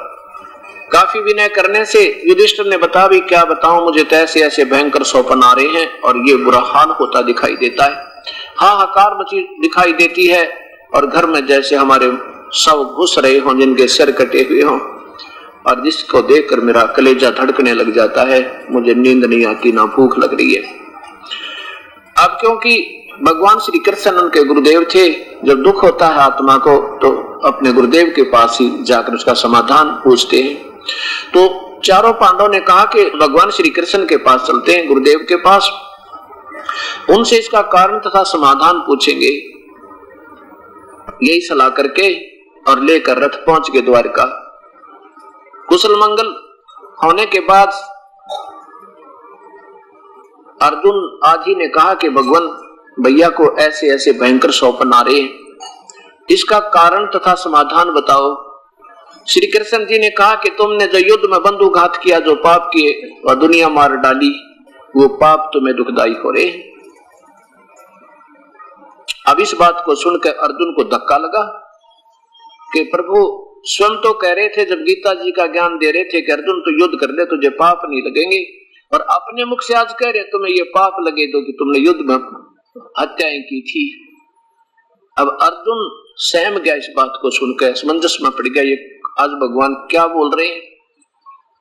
काफी विनय करने से युधिष्ठिर ने बता भी क्या बताऊं, मुझे तो ऐसे ऐसे भयंकर स्वप्न आ रहे हैं और ये बुरा हाल होता दिखाई देता है, हाहाकार मची दिखाई देती है और घर में जैसे हमारे सब घुस रहे हों जिनके सिर कटे हुए हों, और जिसको देखकर मेरा कलेजा धड़कने लग जाता है, मुझे नींद नहीं आती, ना भूख लग रही है। अब क्योंकि भगवान श्री कृष्ण उनके गुरुदेव थे, जब दुख होता है आत्मा को तो अपने गुरुदेव के पास ही जाकर उसका समाधान पूछते हैं। तो चारों पांडवों ने कहा कि भगवान श्री कृष्ण के पास चलते हैं, गुरुदेव के पास, उनसे इसका कारण तथा समाधान पूछेंगे। यही सलाह करके और लेकर रथ पहुंच गए द्वारका। कुशल मंगल होने के बाद अर्जुन आज ही ने कहा कि भगवान भैया को ऐसे ऐसे भयंकर स्वप्न आ रहे हैं, इसका कारण तथा समाधान बताओ। श्री कृष्ण जी ने कहा कि तुमने जो युद्ध में बंधुघात किया, जो पाप किए और दुनिया मार डाली, वो पाप तुम्हें दुखदाई हो रहे। अब इस बात को सुनकर अर्जुन को धक्का लगा कि प्रभु स्वयं तो कह रहे थे, जब गीता जी का ज्ञान दे रहे थे कि अर्जुन तो युद्ध कर ले, तुझे पाप नहीं लगेंगे, और अपने मुख से आज कह रहे तुम्हें ये पाप लगे तो कि तुमने युद्ध में हत्याएं की थी। अब अर्जुन सहम गया, इस बात को सुनकर असमंजस में पड़ गया, ये आज भगवान क्या बोल रहे हैं।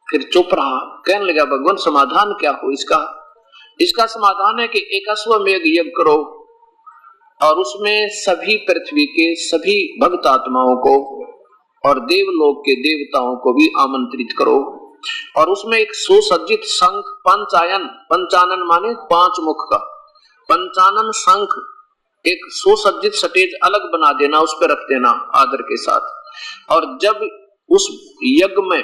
फिर चुप रहा, कहने लगा भगवान समाधान क्या हो इसका। इसका समाधान है कि एक अश्वमेध यज्ञ करो और उसमें सभी पृथ्वी के सभी भक्त आत्माओं को और देवलोक के देवताओं को भी आमंत्रित करो, और उसमें एक सुसज्जित शंख पंचायन, पंचानन माने 5 मुख का पंचानन शंख, एक सुसज्जित स्टेज अलग बना देना, उस पर रख देना आदर के साथ। और जब उस यज्ञ में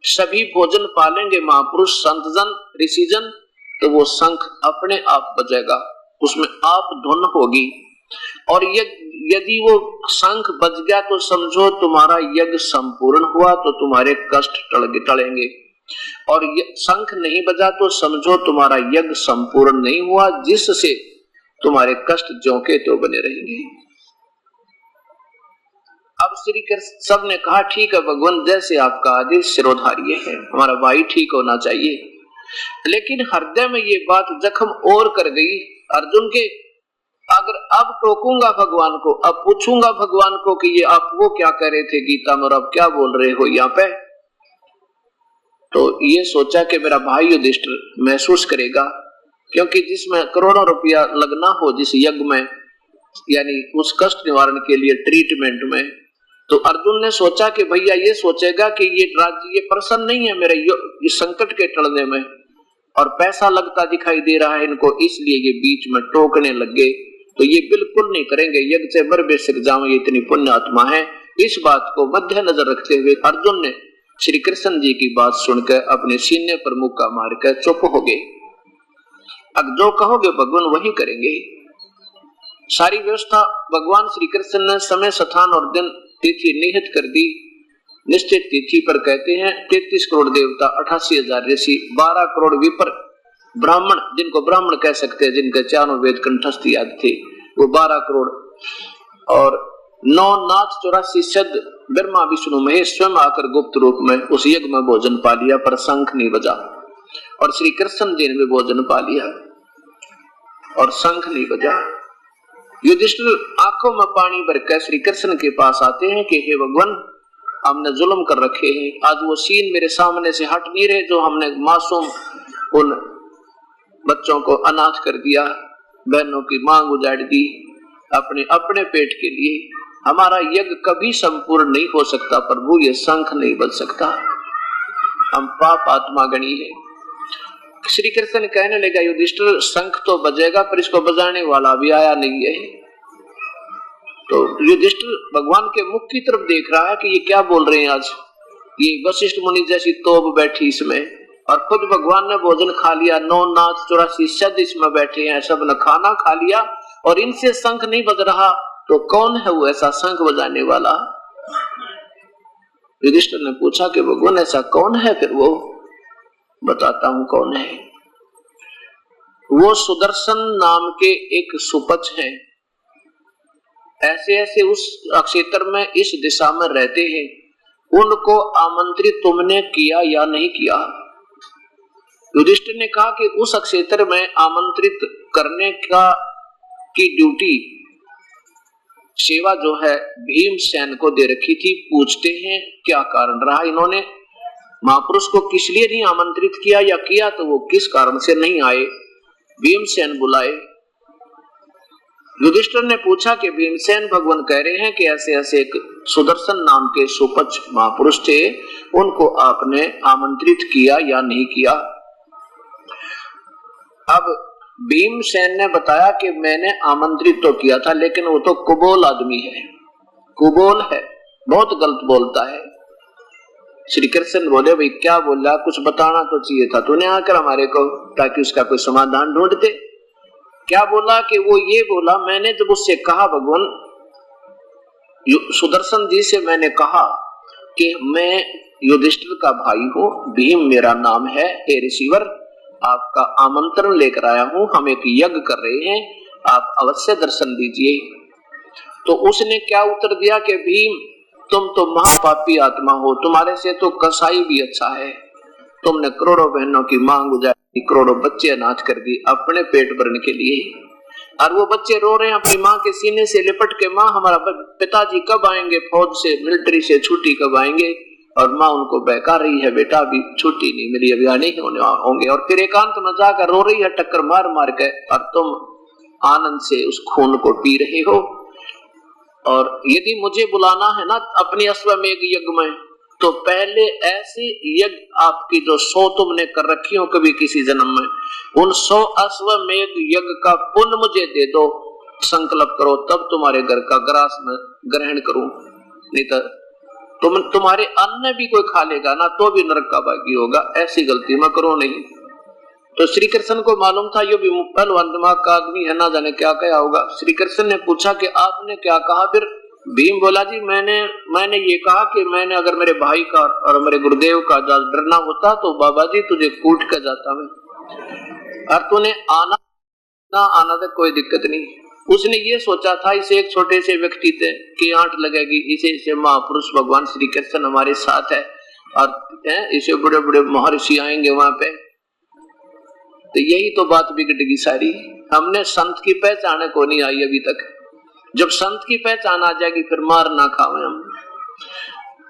सभी भोजन पालेंगे महापुरुष संतजन ऋषिजन, तो वो शंख अपने आप बजेगा, उसमें आप धुन होगी, और यदि वो शंख बज गया तो समझो तुम्हारा यज्ञ संपूर्ण हुआ, तो तुम्हारे कष्ट टलेंगे, और शंख नहीं बजा तो समझो तुम्हारा यज्ञ संपूर्ण नहीं हुआ, जिससे तुम्हारे कष्ट ज्यों के त्यों बने रहेंगे। अब श्री कृष्ण सब ने कहा ठीक है भगवान, जैसे आपका आदेश सिरोधार्य है, हमारा भाई ठीक होना चाहिए। लेकिन हृदय में ये बात जख्म और कर गई अर्जुन के, अगर अब टोकूंगा भगवान को, अब पूछूंगा भगवान को कि ये आप वो क्या कह रहे थे गीता में और अब क्या बोल रहे हो यहाँ पे, तो ये सोचा कि मेरा भाई युधिष्ठिर महसूस करेगा, क्योंकि जिसमें करोड़ों रुपया लगना हो जिस यज्ञ में, यानी उस कष्ट निवारण के लिए ट्रीटमेंट में, तो अर्जुन ने सोचा कि भैया ये सोचेगा कि ये राज्य ये प्रसन्न नहीं है मेरे ये संकट के टलने में, और पैसा लगता दिखाई दे रहा है इनको, इसलिए ये बीच में टोकने लग गए, तो ये बिल्कुल नहीं करेंगे, यज्ञ से बर बेसिक जाओ, ये इतनी पुण्य आत्मा है। इस बात को मध्य नजर रखते हुए अर्जुन ने श्री कृष्ण जी की बात सुनकर अपने सीने पर मुक्का मारकर चुप हो गए। अब जो कहोगे भगवान वही करेंगे। सारी व्यवस्था भगवान श्री कृष्ण ने समय स्थान और दिन तिथि निहित कर दी। निश्चित तिथि पर कहते हैं 33 करोड़ देवता, 88,000 ऋषि, 12 करोड़ विपर ब्राह्मण, जिनको ब्राह्मण कह सकते हैं, जिनके चारों वेद कंठस्थ याद थे, वो 12 करोड़, और 9 नाथ 84 सिद्ध ब्रह्मा विष्णु महेश स्वयं आकर गुप्त रूप में उस यज्ञ में भोजन पा लिया, पर शंख नहीं बजा, और श्री कृष्ण जी ने भी भोजन पा लिया और शंख नहीं बजा। युधिष्ठिर आंखों में पानी भरकर श्री कृष्ण के पास आते हैं कि हे भगवान, हमने जुल्म कर रखे हैं, आज वो सीन मेरे सामने से हट नहीं रहे जो हमने मासूम उन बच्चों को अनाथ कर दिया, बहनों की मांग उजाड़ दी अपने अपने पेट के लिए। हमारा यज्ञ कभी संपूर्ण नहीं हो सकता प्रभु, ये शंख नहीं बज सकता, हम पाप आत्मा गणी है। श्री कृष्ण कहने लगा युधिष्ठिर, शंख तो बजेगा पर इसको बजाने वाला भी आया नहीं है। तो युधिष्ठिर भगवान के मुख की तरफ देख रहा है कि ये क्या बोल रहे हैं आज, ये वशिष्ठ मुनि जैसी तोप बैठी इसमें, और खुद भगवान ने भोजन खा लिया, 9 नाथ 84 सिद्ध इसमें बैठे हैं, सब ने खाना खा लिया और इनसे शंख नहीं बज रहा, तो कौन है वो ऐसा शंख बजाने वाला। युधिष्ठिर ने पूछा कि भगवान ऐसा कौन है, फिर वो बताता हूं कौन है। वो सुदर्शन नाम के एक सुपच हैं, ऐसे ऐसे उस क्षेत्र में इस दिशा में रहते हैं, उनको आमंत्रित तुमने किया या नहीं किया? युधिष्ठिर ने कहा कि उस क्षेत्र में आमंत्रित करने की ड्यूटी, सेवा जो है भीमसेन को दे रखी थी। पूछते हैं क्या कारण रहा, इन्होंने महापुरुष को किस लिए नहीं आमंत्रित किया, या किया तो वो किस कारण से नहीं आए, भीमसेन बुलाए। युधिष्ठिर ने पूछा कि भीमसेन भगवान कह रहे हैं कि ऐसे ऐसे एक सुदर्शन नाम के सुपच महापुरुष थे, उनको आपने आमंत्रित किया या नहीं किया? अब भीमसेन ने बताया कि मैंने आमंत्रित तो किया था, लेकिन वो तो कुबोल आदमी है, कुबोल है, बहुत गलत बोलता है। श्री कृष्ण बोले भाई क्या बोला, कुछ बताना तो चाहिए था तूने आकर हमारे को, ताकि उसका कोई समाधान ढूंढते। क्या बोला कि वो ये बोला, मैंने जब उससे कहा भगवान सुदर्शन जी से मैंने कहा कि मैं युधिष्ठिर का भाई हूँ, भीम मेरा नाम है, हे ऋषिवर आपका आमंत्रण लेकर आया हूं, हम एक यज्ञ कर रहे हैं, आप अवश्य दर्शन दीजिए। तो उसने क्या उत्तर दिया कि भीम तुम तो महापापी आत्मा हो, तुम्हारे से तो कसाई भी अच्छा है। तुमने करोड़ों बहनों की मांग गुजारी, करोड़ों बच्चे अनाथ कर दी अपने पेट भरने के लिए, और वो बच्चे रो रहे हैं अपनी माँ के सीने से लिपट के, माँ हमारा पिताजी कब आएंगे फौज से, मिलिट्री से छुट्टी कब आएंगे, और माँ उनको बहका रही है बेटा अभी छुट्टी नहीं मिली, अभी आने होंगे। और फिर एकांत में जाकर रो रही है टक्कर मार मार के, और तुम आनंद से उस खून को पी रहे हो। और यदि मुझे बुलाना है ना अपनी अश्वमेध यज्ञ में, तो पहले ऐसे यज्ञ आपकी जो 100 तुमने कर रखी हो कभी किसी जन्म में, उन 100 अश्वमेध यज्ञ का पुण्य मुझे दे दो, संकल्प करो, तब तुम्हारे घर का ग्रास में ग्रहण करूं, नहीं तो तुम्हारे अन्न भी कोई खा लेगा ना तो भी नरक का भागी होगा, ऐसी गलती मैं करो नहीं। तो श्री कृष्ण को मालूम था ये भी पहलवान दिमाग का आदमी है, ना जाने क्या कहा होगा। श्री कृष्ण ने पूछा कि आपने क्या कहा? फिर भीम बोला जी मैंने ये कहा कि मैंने अगर मेरे भाई का और मेरे गुरुदेव का डरना होता तो बाबा जी तुझे कूट कर जाता मैं, और तूने आना ना आना तो कोई दिक्कत नहीं। उसने ये सोचा था इसे एक छोटे से व्यक्ति की आंट लगेगी, इसे महापुरुष भगवान श्री कृष्ण हमारे साथ है, और इसे बड़े बड़े महर्षि आएंगे वहां पे, तो यही तो बात बिगड़ेगी सारी। हमने संत की पहचान को नहीं आई अभी तक, जब संत की पहचान आ जाएगी फिर मार ना खावे हम।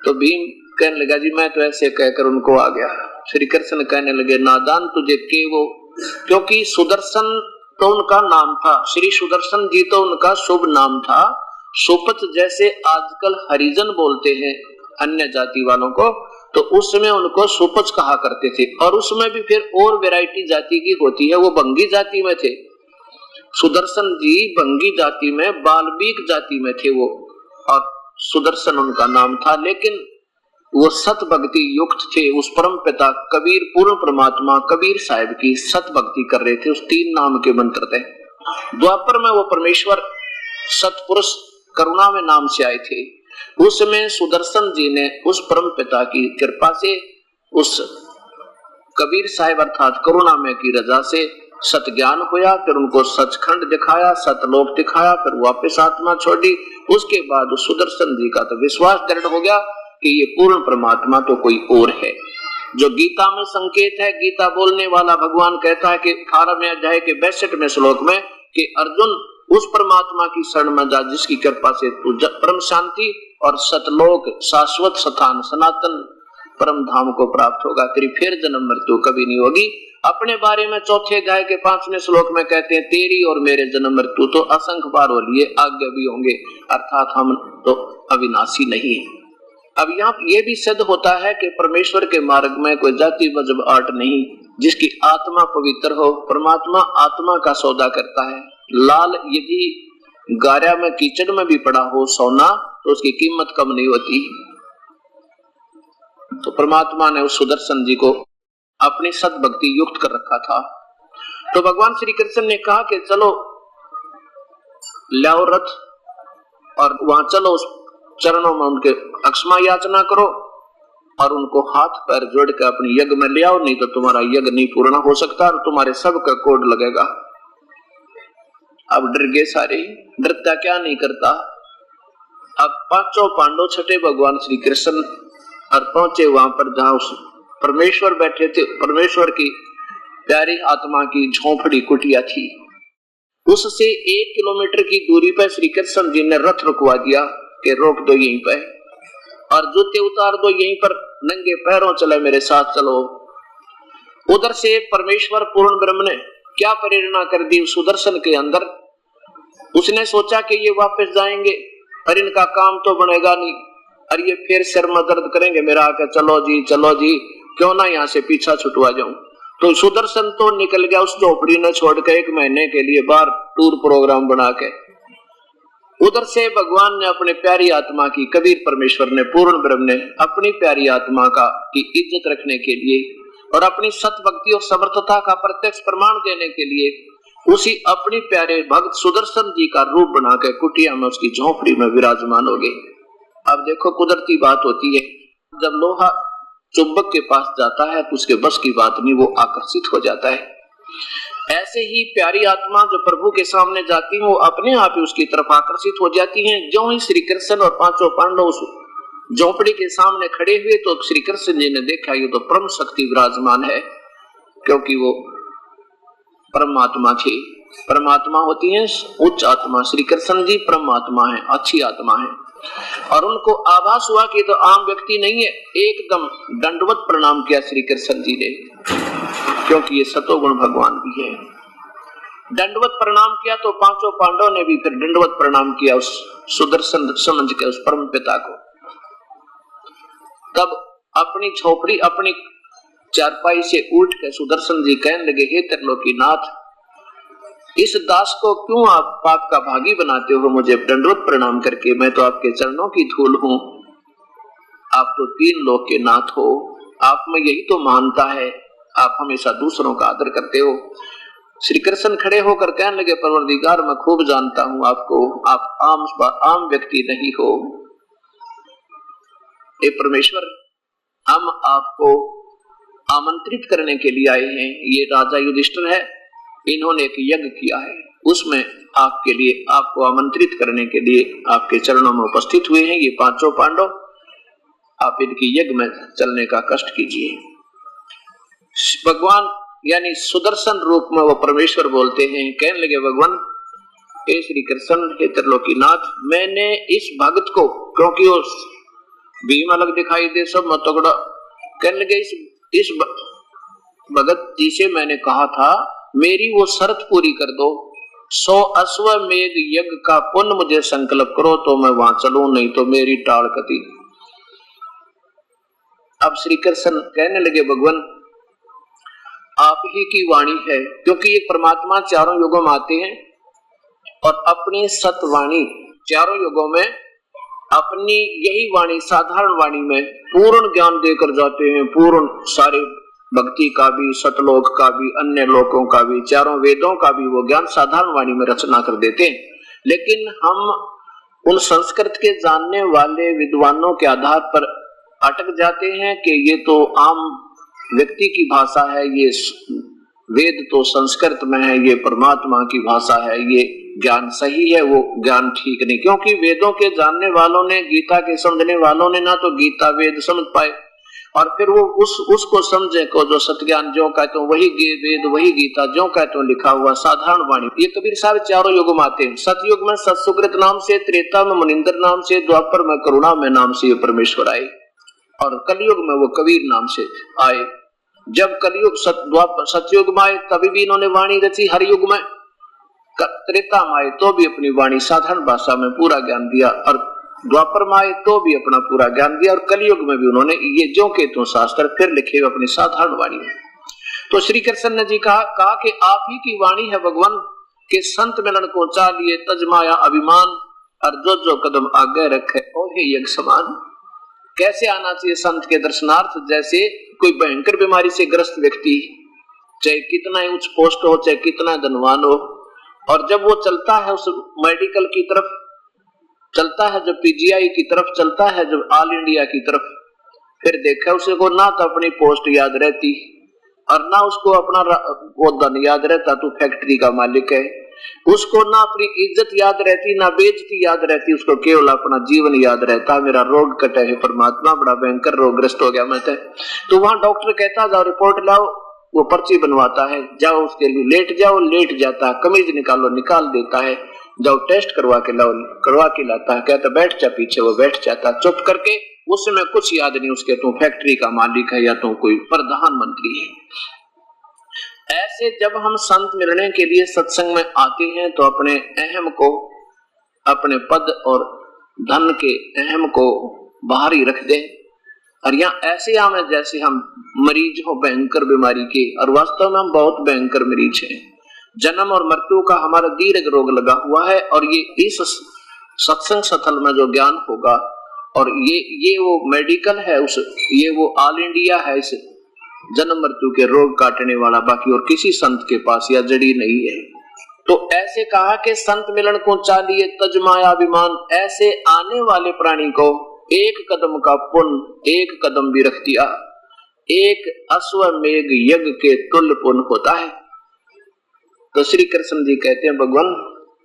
तो भीम कहने लगा जी मैं तो ऐसे कहकर उनको आ गया। श्री कृष्ण कहने लगे नादान तुझे के वो, क्योंकि सुदर्शन तो उनका नाम था, श्री सुदर्शन जी तो उनका शुभ नाम था। सुपथ जैसे आजकल हरिजन बोलते हैं अन्य जाति वालों को, तो उसमें उनको सुपच कहा करते थे, और उसमें भी फिर और वैरायटी जाति की होती है, वो बंगी जाति में थे। सुदर्शन जी बंगी जाति में, बाल्मीक जाति में थे वो, और सुदर्शन उनका नाम था। लेकिन वो सत भक्ति युक्त थे, उस परम पिता कबीर पूर्ण परमात्मा कबीर साहिब की सत भक्ति कर रहे थे, उस 3 नाम के मंत्र थे। द्वापर में वो परमेश्वर सतपुरुष करुणा में नाम से आए थे, उसमें सुदर्शन जी ने उस परम पिता की कृपा से, उस कबीर साहिब अर्थात करुणा में की रजा से सत ज्ञान होया, फिर उनको सचखंड दिखाया, सतलोक दिखाया, फिर वापस आत्मा छोड़ी। उसके बाद सुदर्शन जी का तो विश्वास दृढ़ हो गया कि ये पूर्ण परमात्मा तो कोई और है। जो गीता में संकेत है, गीता बोलने वाला भगवान कहता है कि 18वें अध्याय के 62वें श्लोक में कि अर्जुन उस परमात्मा की शरण में जा जिसकी कृपा से तू परम शांति और सतलोक शाश्वत स्थान सनातन परम धाम को प्राप्त होगा, तेरी फिर जन्म मृत्यु कभी नहीं होगी। अपने बारे में 4थे अध्याय के 5वें श्लोक में कहते हैं तेरी और मेरे जन्म मृत्यु तो असंख्य बार हो लिए, आगे भी होंगे, अर्थात हम तो अविनाशी नहीं है। अब यहाँ ये भी सिद्ध होता है कि परमेश्वर के मार्ग में कोई जाति मजहब आर्ट नहीं, जिसकी आत्मा पवित्र हो। परमात्मा आत्मा का सौदा करता है। लाल यदि गारा में कीचड़ में भी पड़ा हो सोना तो उसकी कीमत कम नहीं होती। तो परमात्मा ने उस सुदर्शन जी को अपनी सद्भक्ति युक्त कर रखा था। तो भगवान श्री कृष्ण ने कहा कि चलो लाओ रथ और वहां चलो, उस चरणों में उनके अक्षमा याचना करो और उनको हाथ पैर जोड़ के अपने यज्ञ में ले आओ, नहीं तो तुम्हारा यज्ञ नहीं पूर्ण हो सकता और तुम्हारे सब का कोड लगेगा। अब डर गए सारे, डरता क्या नहीं करता। अब 5 पांडव छठे भगवान श्री कृष्ण और पहुंचे वहां पर जहां उस परमेश्वर बैठे थे। परमेश्वर की प्यारी आत्मा की झोंपड़ी कुटिया थी। उससे 1 किलोमीटर की दूरी पर श्री कृष्ण जी ने रथ रुकवा दिया कि रोक दो यहीं पर, और जूते उतार दो यहीं पर, नंगे पैरों चले मेरे साथ चलो। उधर से परमेश्वर पूर्ण ब्रह्म ने क्या प्रेरणा कर दी सुदर्शन के अंदर। उसने सोचा कि ये वापस जाएंगे और इनका काम तो बनेगा नहीं, और ये फिर सिर में दर्द करेंगे मेरा आके, चलो जी क्यों ना यहाँ से पीछा छुटवा जाऊं। तो सुदर्शन तो निकल गया उस झोपड़ी ने छोड़ के 1 महीने के लिए बाहर टूर प्रोग्राम बना के। उधर से भगवान ने अपने प्यारी आत्मा की, कबीर परमेश्वर ने, पूर्ण ब्रह्म ने अपनी प्यारी आत्मा का की इज्जत रखने के लिए और अपनी सत भक्ति और समर्थता का प्रत्यक्ष प्रमाण देने के लिए उसी अपनी प्यारे भक्त सुदर्शन जी का रूप बना के कुटिया में उसकी झोपड़ी में विराजमान हो गए। अब देखो कुदरती बात होती है, जब लोहा चुंबक के पास जाता है तो उसके बस की बात नहीं, वो आकर्षित हो जाता है। ऐसे ही प्यारी आत्मा जो प्रभु के सामने जाती है वो अपने आप ही उसकी तरफ आकर्षित हो जाती हैं। जो ही श्री कृष्ण और 5 पांडव उस झोपड़ी के सामने खड़े हुए तो श्री कृष्ण जी ने देखा ये तो परम शक्ति विराजमान है, क्योंकि वो परमात्मा थी। परमात्मा होती है उच्च आत्मा, श्री कृष्ण जी परमात्मा है, अच्छी आत्मा है। और उनको आभास हुआ कि तो आम व्यक्ति नहीं है। एकदम दंडवत प्रणाम किया श्री कृष्ण जी ने, क्योंकि ये सतोगुण भगवान भी है। दंडवत प्रणाम किया तो 5 पांडव ने भी फिर दंडवत प्रणाम किया उस सुदर्शन समझ के उस परम पिता को। तब अपनी झोपड़ी अपनी चारपाई से उठ के सुदर्शन जी कहने लगे, हे त्रिलोकीनाथ, इस दास को क्यों आप पाप का भागी बनाते हो मुझे दंडवत प्रणाम करके? मैं तो आपके चरणों की धूल हूं, आप तो 3 लोक के नाथ हो, आप में यही तो महानता है, आप हमेशा दूसरों का आदर करते हो। श्री कृष्ण खड़े होकर कहने लगे, परवरदिगार मैं खूब जानता हूं आपको, आप आम व्यक्ति नहीं हो। हे परमेश्वर, हम आपको आमंत्रित करने के लिए आए हैं। ये राजा युधिष्ठिर है, इन्होंने एक यज्ञ किया है, उसमें आपके लिए, आपको आमंत्रित करने के लिए आपके चरणों में उपस्थित हुए हैं ये 5 पांडव। आप इनकी यज्ञ में चलने का कष्ट कीजिए। भगवान यानी सुदर्शन रूप में वो परमेश्वर बोलते हैं, कहने लगे, भगवान हे श्री कृष्ण, हे त्रिलोकीनाथ, मैंने इस भक्त को, क्योंकि वो भीम अलग दिखाई दे सब मतोगड़ा, कहने लगे इस भगत जी से मैंने कहा था मेरी वो शर्त पूरी कर दो, 100 अश्वमेध यज्ञ का पुण्य मुझे संकल्प करो तो मैं वहां चलूं, नहीं तो मेरी टाल कती। अब श्री कृष्ण कहने लगे, भगवान आप ही की वाणी है, क्योंकि ये परमात्मा चारों युगों में आते हैं और अपनी सतवाणी चारों युगों में अपनी यही वाणी, साधारण वाणी में पूर्ण ज्ञान देकर जाते हैं। पूर्ण सारे भक्ति का भी, सतलोक का भी, अन्य लोकों का भी, चारों वेदों का भी वो ज्ञान साधारण वाणी में रचना कर देते हैं। लेकिन हम उन संस्कृत के जानने वाले विद्वानों के आधार पर अटक जाते हैं कि ये तो आम व्यक्ति की भाषा है, ये वेद तो संस्कृत में है, ये परमात्मा की भाषा है, ये ज्ञान सही है, वो ज्ञान ठीक नहीं। क्योंकि वेदों के जानने वालों ने, गीता के समझने वालों ने ना तो गीता वेद समझ पाए और फिर वो उसको समझे को जो सत्ज्ञान जो कहते हो वही वेद वही गीता जो कहते हो लिखा हुआ साधारण वाणी। ये कबीर साहब चारों युग में आते हैं। सतयुग में सत्सुकृत नाम से, त्रेता में मुनिंदर नाम से, द्वापर में करुणा में नाम से ये परमेश्वर आए और कलयुग में वो कबीर नाम से आए। जब कलयुग सतयुग में आए तभी भी इन्होंने वाणी रची, हर युग में त्रेता में आए तो भी अपनी वाणी साधारण भाषा में पूरा ज्ञान दिया और द्वापर में आए तो भी अपना पूरा ज्ञान दिया और कलयुग में भी उन्होंने ये जो के तो शास्त्र फिर लिखे हुए अपनी साधारण वाणी में। तो श्री कृष्ण ने जी कहा कि आप ही की वाणी है भगवान के संत मिलन को चा लिए तजमाया अभिमान और जो कदम आगे रखे ओहे यज्ञ समान। कैसे आना चाहिए संत के दर्शनार्थ? जैसे कोई भयंकर बीमारी से ग्रस्त व्यक्ति, चाहे कितना ही उच्च पोस्ट हो, चाहे कितना धनवान हो, और जब वो चलता है उस मेडिकल की तरफ चलता है, जब पीजीआई की तरफ चलता है, जब ऑल इंडिया की तरफ, फिर देखा उसे को ना तो अपनी पोस्ट याद रहती और ना उसको अपना वो धन याद रहता, तो फैक्ट्री का मालिक है। उसको ना अपनी इज्जत याद रहती ना बेइज्जती याद रहती, उसको केवल अपना जीवन याद रहता। मेरा रोग कटे है परमात्मा, बड़ा भयंकर रोगग्रस्त हो गया मैं तो वहां डॉक्टर कहता जाओ रिपोर्ट लाओ, वो पर्ची बनवाता है, जाओ उसके लिए लेट जाओ, लेट जाता है, कमीज निकालो निकाल देता है, जाओ टेस्ट करवा के लाओ करवा के लाता है, कहता बैठ जा पीछे, वो बैठ जाता चुप करके। उस समय कुछ याद नहीं उसके, तू फैक्ट्री का मालिक है या तू कोई प्रधानमंत्री है। ऐसे जब हम संत मिलने के लिए सत्संग में आते हैं तो अपने अहम को, अपने पद और धन के अहम को बाहर ही रख दें, और यहाँ ऐसे हमें जैसे हम मरीज हो भयंकर बीमारी के, और वास्तव में हम बहुत भयंकर मरीज हैं। जन्म और मृत्यु का हमारा दीर्घ रोग लगा हुआ है, और ये इस सत्संग स्थल में जो ज्ञान होगा, और ये वो मेडिकल है, उस ये वो ऑल इंडिया है इस जन्म मृत्यु के रोग काटने वाला, बाकी और किसी संत के पास या जड़ी नहीं है। तो ऐसे कहा कि संत मिलन को चालिए तजमाया अभिमान, ऐसे आने वाले प्राणी को एक कदम का पुण्य एक कदम भी रख दिया, एक अश्वमेघ यज्ञ के तुल्य पुण्य होता है। तो श्री कृष्ण जी कहते हैं भगवान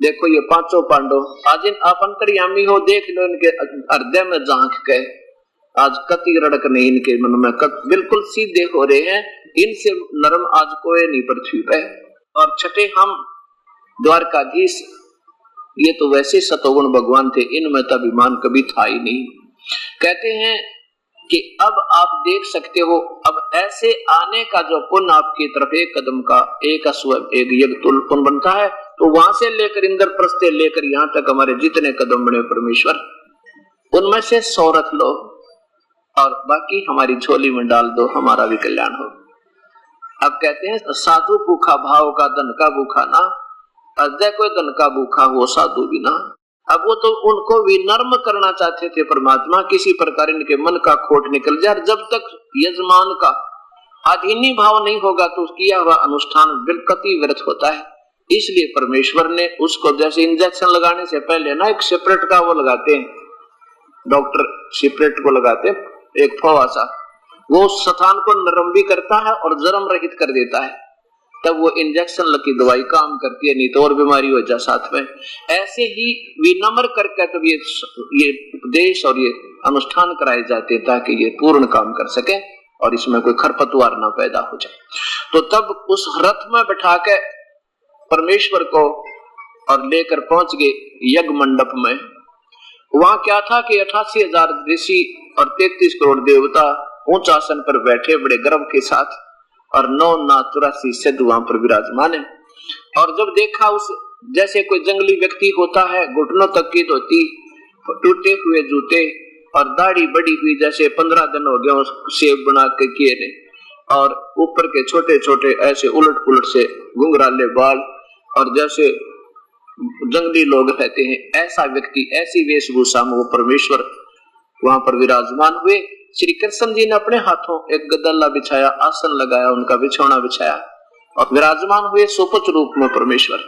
देखो ये पांचों पांडव आज इन आप अंतर्यामी हो, देख लो इनके हृदय में झांक के, आज कति रड़क नहीं इनके मन में, बिल्कुल सीधे हो रहे हैं, इनसे नरम आज कोई नहीं पृथ्वी पे। और छठे हम द्वारकाधीश, ये तो वैसे सतोगुण भगवान थे, इनमें तो अभिमान कभी था ही नहीं। कहते हैं कि अब आप देख सकते हो, अब ऐसे आने का जो पुण्य आपकी तरफ एक कदम का एक अश्व एक यज्ञ तुल्य पुण्य बनता है, तो वहां से लेकर इंद्रप्रस्थ से लेकर यहाँ तक हमारे जितने कदम बने परमेश्वर, उनमें से 100 रख लो और बाकी हमारी झोली में डाल दो, हमारा भी कल्याण हो। अब कहते हैं साधु भूखा भाव का धन का भूखा ना, अजय कोई धन का भूखा हो साधु भी ना। अब वो तो उनको विनम्र करना चाहते थे परमात्मा, किसी प्रकार इनके मन का खोट निकल जाए। जब तक यजमान का अधीनी भाव नहीं होगा तो किया हुआ अनुष्ठान बिल्कुल व्यर्थ होता है। इसलिए परमेश्वर ने उसको, जैसे इंजेक्शन लगाने से पहले ना एक सेपरेट का वो लगाते हैं, डॉक्टर सेपरेट को लगाते हैं एक फवासा, वो स्थान को नरम भी करता है और जरम रहित कर देता है, तब वो इंजेक्शन लगी दवाई काम करती है, नहीं तो और बीमारी हो जाए साथ में। ऐसे ही विनम्र करके तब ये उपदेश और ये अनुष्ठान कराए जाते हैं ताकि ये पूर्ण काम कर सके और इसमें कोई खरपतवार ना पैदा हो जाए। तो तब उस रथ में बैठा के परमेश्वर को और लेकर पहुंच गए यज्ञ मंडप में। वहां क्या था कि 88,000 ऋषि और 33 करोड़ देवता ऊंच आसन पर बैठे बड़े गर्व के साथ, और 9,83 सिद्ध वहां पर विराजमान है। और जब देखा उस जैसे कोई जंगली व्यक्ति होता है, घुटनों तक की धोती, टूटे हुए जूते और दाढ़ी बड़ी हुई, जैसे 15 दिन हो गए सेब बना के किए ने, और ऊपर के छोटे छोटे ऐसे उलट पुलट से घुंघराले बाल, और जैसे जंगली लोग रहते हैं ऐसा व्यक्ति, ऐसी वेशभूषा में वो परमेश्वर वहां पर विराजमान हुए। श्री कृष्ण जी ने अपने हाथों एक गद्दला बिछाया, आसन लगाया, उनका बिछौना बिछाया और विराजमान हुए सुपच रूप में परमेश्वर।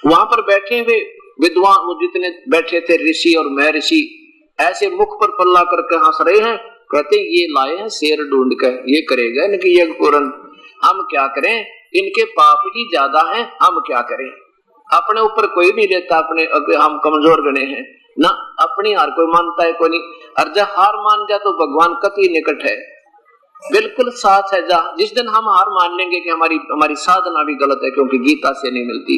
वहां पर बैठे हुए विद्वान वो जितने बैठे थे ऋषि और महर्षि ऐसे मुख पर पल्ला करके हंस रहे हैं, कहते ये लाए हैं शेर ढूंढ कर, ये करेगा इनकी यज्ञ पूर्ण, हम क्या करें, इनके पाप ही ज्यादा हैं, हम क्या करें। अपने ऊपर कोई नहीं लेता, अपने हम कमजोर गणे हैं ना, अपनी हार कोई मानता है कोई नहीं। और जब हार मान जाए तो भगवान कति निकट है, बिल्कुल साथ है। जहाँ जिस दिन हम हार मान लेंगे कि हमारी साधना भी गलत है क्योंकि गीता से नहीं मिलती,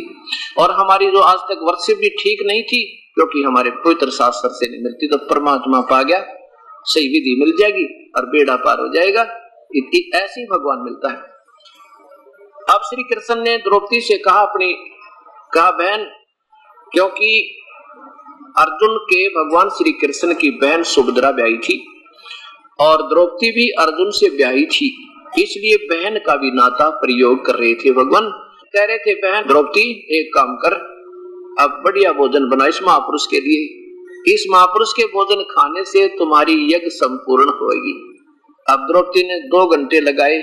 और हमारी जो आज तक वर्षिप भी ठीक नहीं थी क्योंकि हमारे पवित्र शास्त्र से नहीं मिलती, तो परमात्मा पा गया, सही विधि मिल जाएगी और बेड़ा पार हो जाएगा। ऐसी भगवान मिलता है। अब श्री कृष्ण ने द्रौपदी से कहा बहन, क्योंकि अर्जुन के भगवान श्री कृष्ण की बहन सुभद्रा ब्याही थी और द्रौपदी भी अर्जुन से ब्याही थी, इसलिए बहन का भी नाता प्रयोग कर रहे थे। भगवान कह रहे थे बहन द्रौपदी एक काम कर, अब बढ़िया भोजन बना इस महापुरुष के लिए, इस महापुरुष के भोजन खाने से तुम्हारी यज्ञ संपूर्ण होगी। अब द्रौपदी ने 2 घंटे लगाए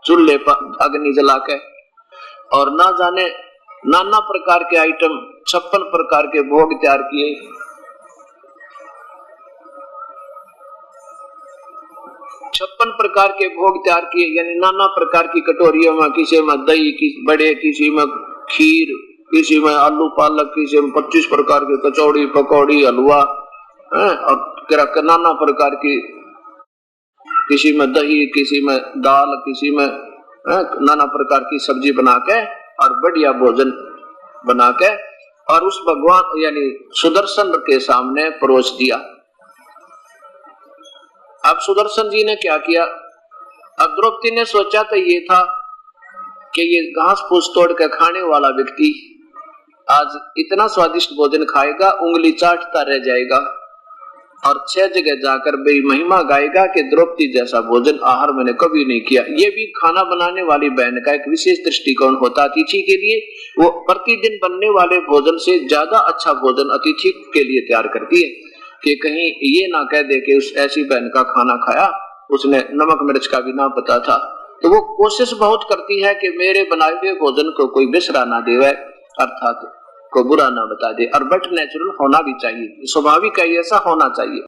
चूल्हे पर अग्नि जला के, और ना जाने नाना प्रकार के आइटम 56 प्रकार के भोग तैयार किए। 56 प्रकार के भोग तैयार किए, यानी नाना प्रकार की कटोरियों में, किसी में दही, किसी बड़े, किसी में खीर, किसी में आलू पालक, किसी में 25 प्रकार की कचौड़ी, पकौड़ी, हलवा, और नाना प्रकार की, किसी में दही, किसी में दाल, किसी में नाना प्रकार की सब्जी बना के और बढ़िया भोजन बना के और उस भगवान यानी सुदर्शन के सामने परोस दिया। अब सुदर्शन जी ने क्या किया, अब द्रौपदी ने सोचा तो ये था कि ये घास फूस तोड़ के खाने वाला व्यक्ति आज इतना स्वादिष्ट भोजन खाएगा, उंगली चाटता रह जाएगा और 6 जगह जाकर मेरी महिमा गाएगा कि द्रौपदी जैसा भोजन आहार मैंने कभी नहीं किया। ये भी खाना बनाने वाली बहन का एक विशेष दृष्टिकोण होता अतिथि के लिए। वो प्रतिदिन बनने वाले भोजन से ज्यादा अच्छा भोजन अतिथि के लिए तैयार करती है कि कहीं ये ना कह दे कि उस ऐसी बहन का खाना खाया, उसने नमक मिर्च का भी ना पता था। तो वो कोशिश बहुत करती है कि मेरे बनाए हुए भोजन को कोई बिसरा ना देवे, अर्थात को बुरा ना बता दे। और बट नेचुरल होना भी चाहिए, स्वाभाविक है, ऐसा होना चाहिए।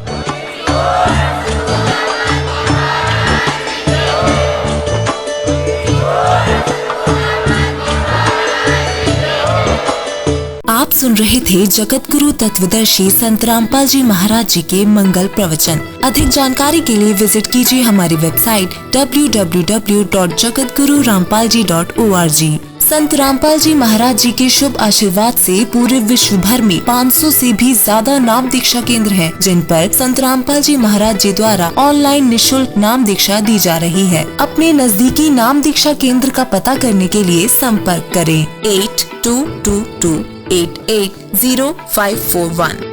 आप सुन रहे थे जगत गुरु तत्वदर्शी संत रामपाल जी महाराज जी के मंगल प्रवचन। अधिक जानकारी के लिए विजिट कीजिए हमारी वेबसाइट www.jagatgururampalji.org। संत रामपाल जी महाराज जी के शुभ आशीर्वाद से पूरे विश्व भर में 500 से भी ज्यादा नाम दीक्षा केंद्र हैं, जिन पर संत रामपाल जी महाराज जी द्वारा ऑनलाइन निशुल्क नाम दीक्षा दी जा रही है। अपने नजदीकी नाम दीक्षा केंद्र का पता करने के लिए संपर्क करें 8222880541।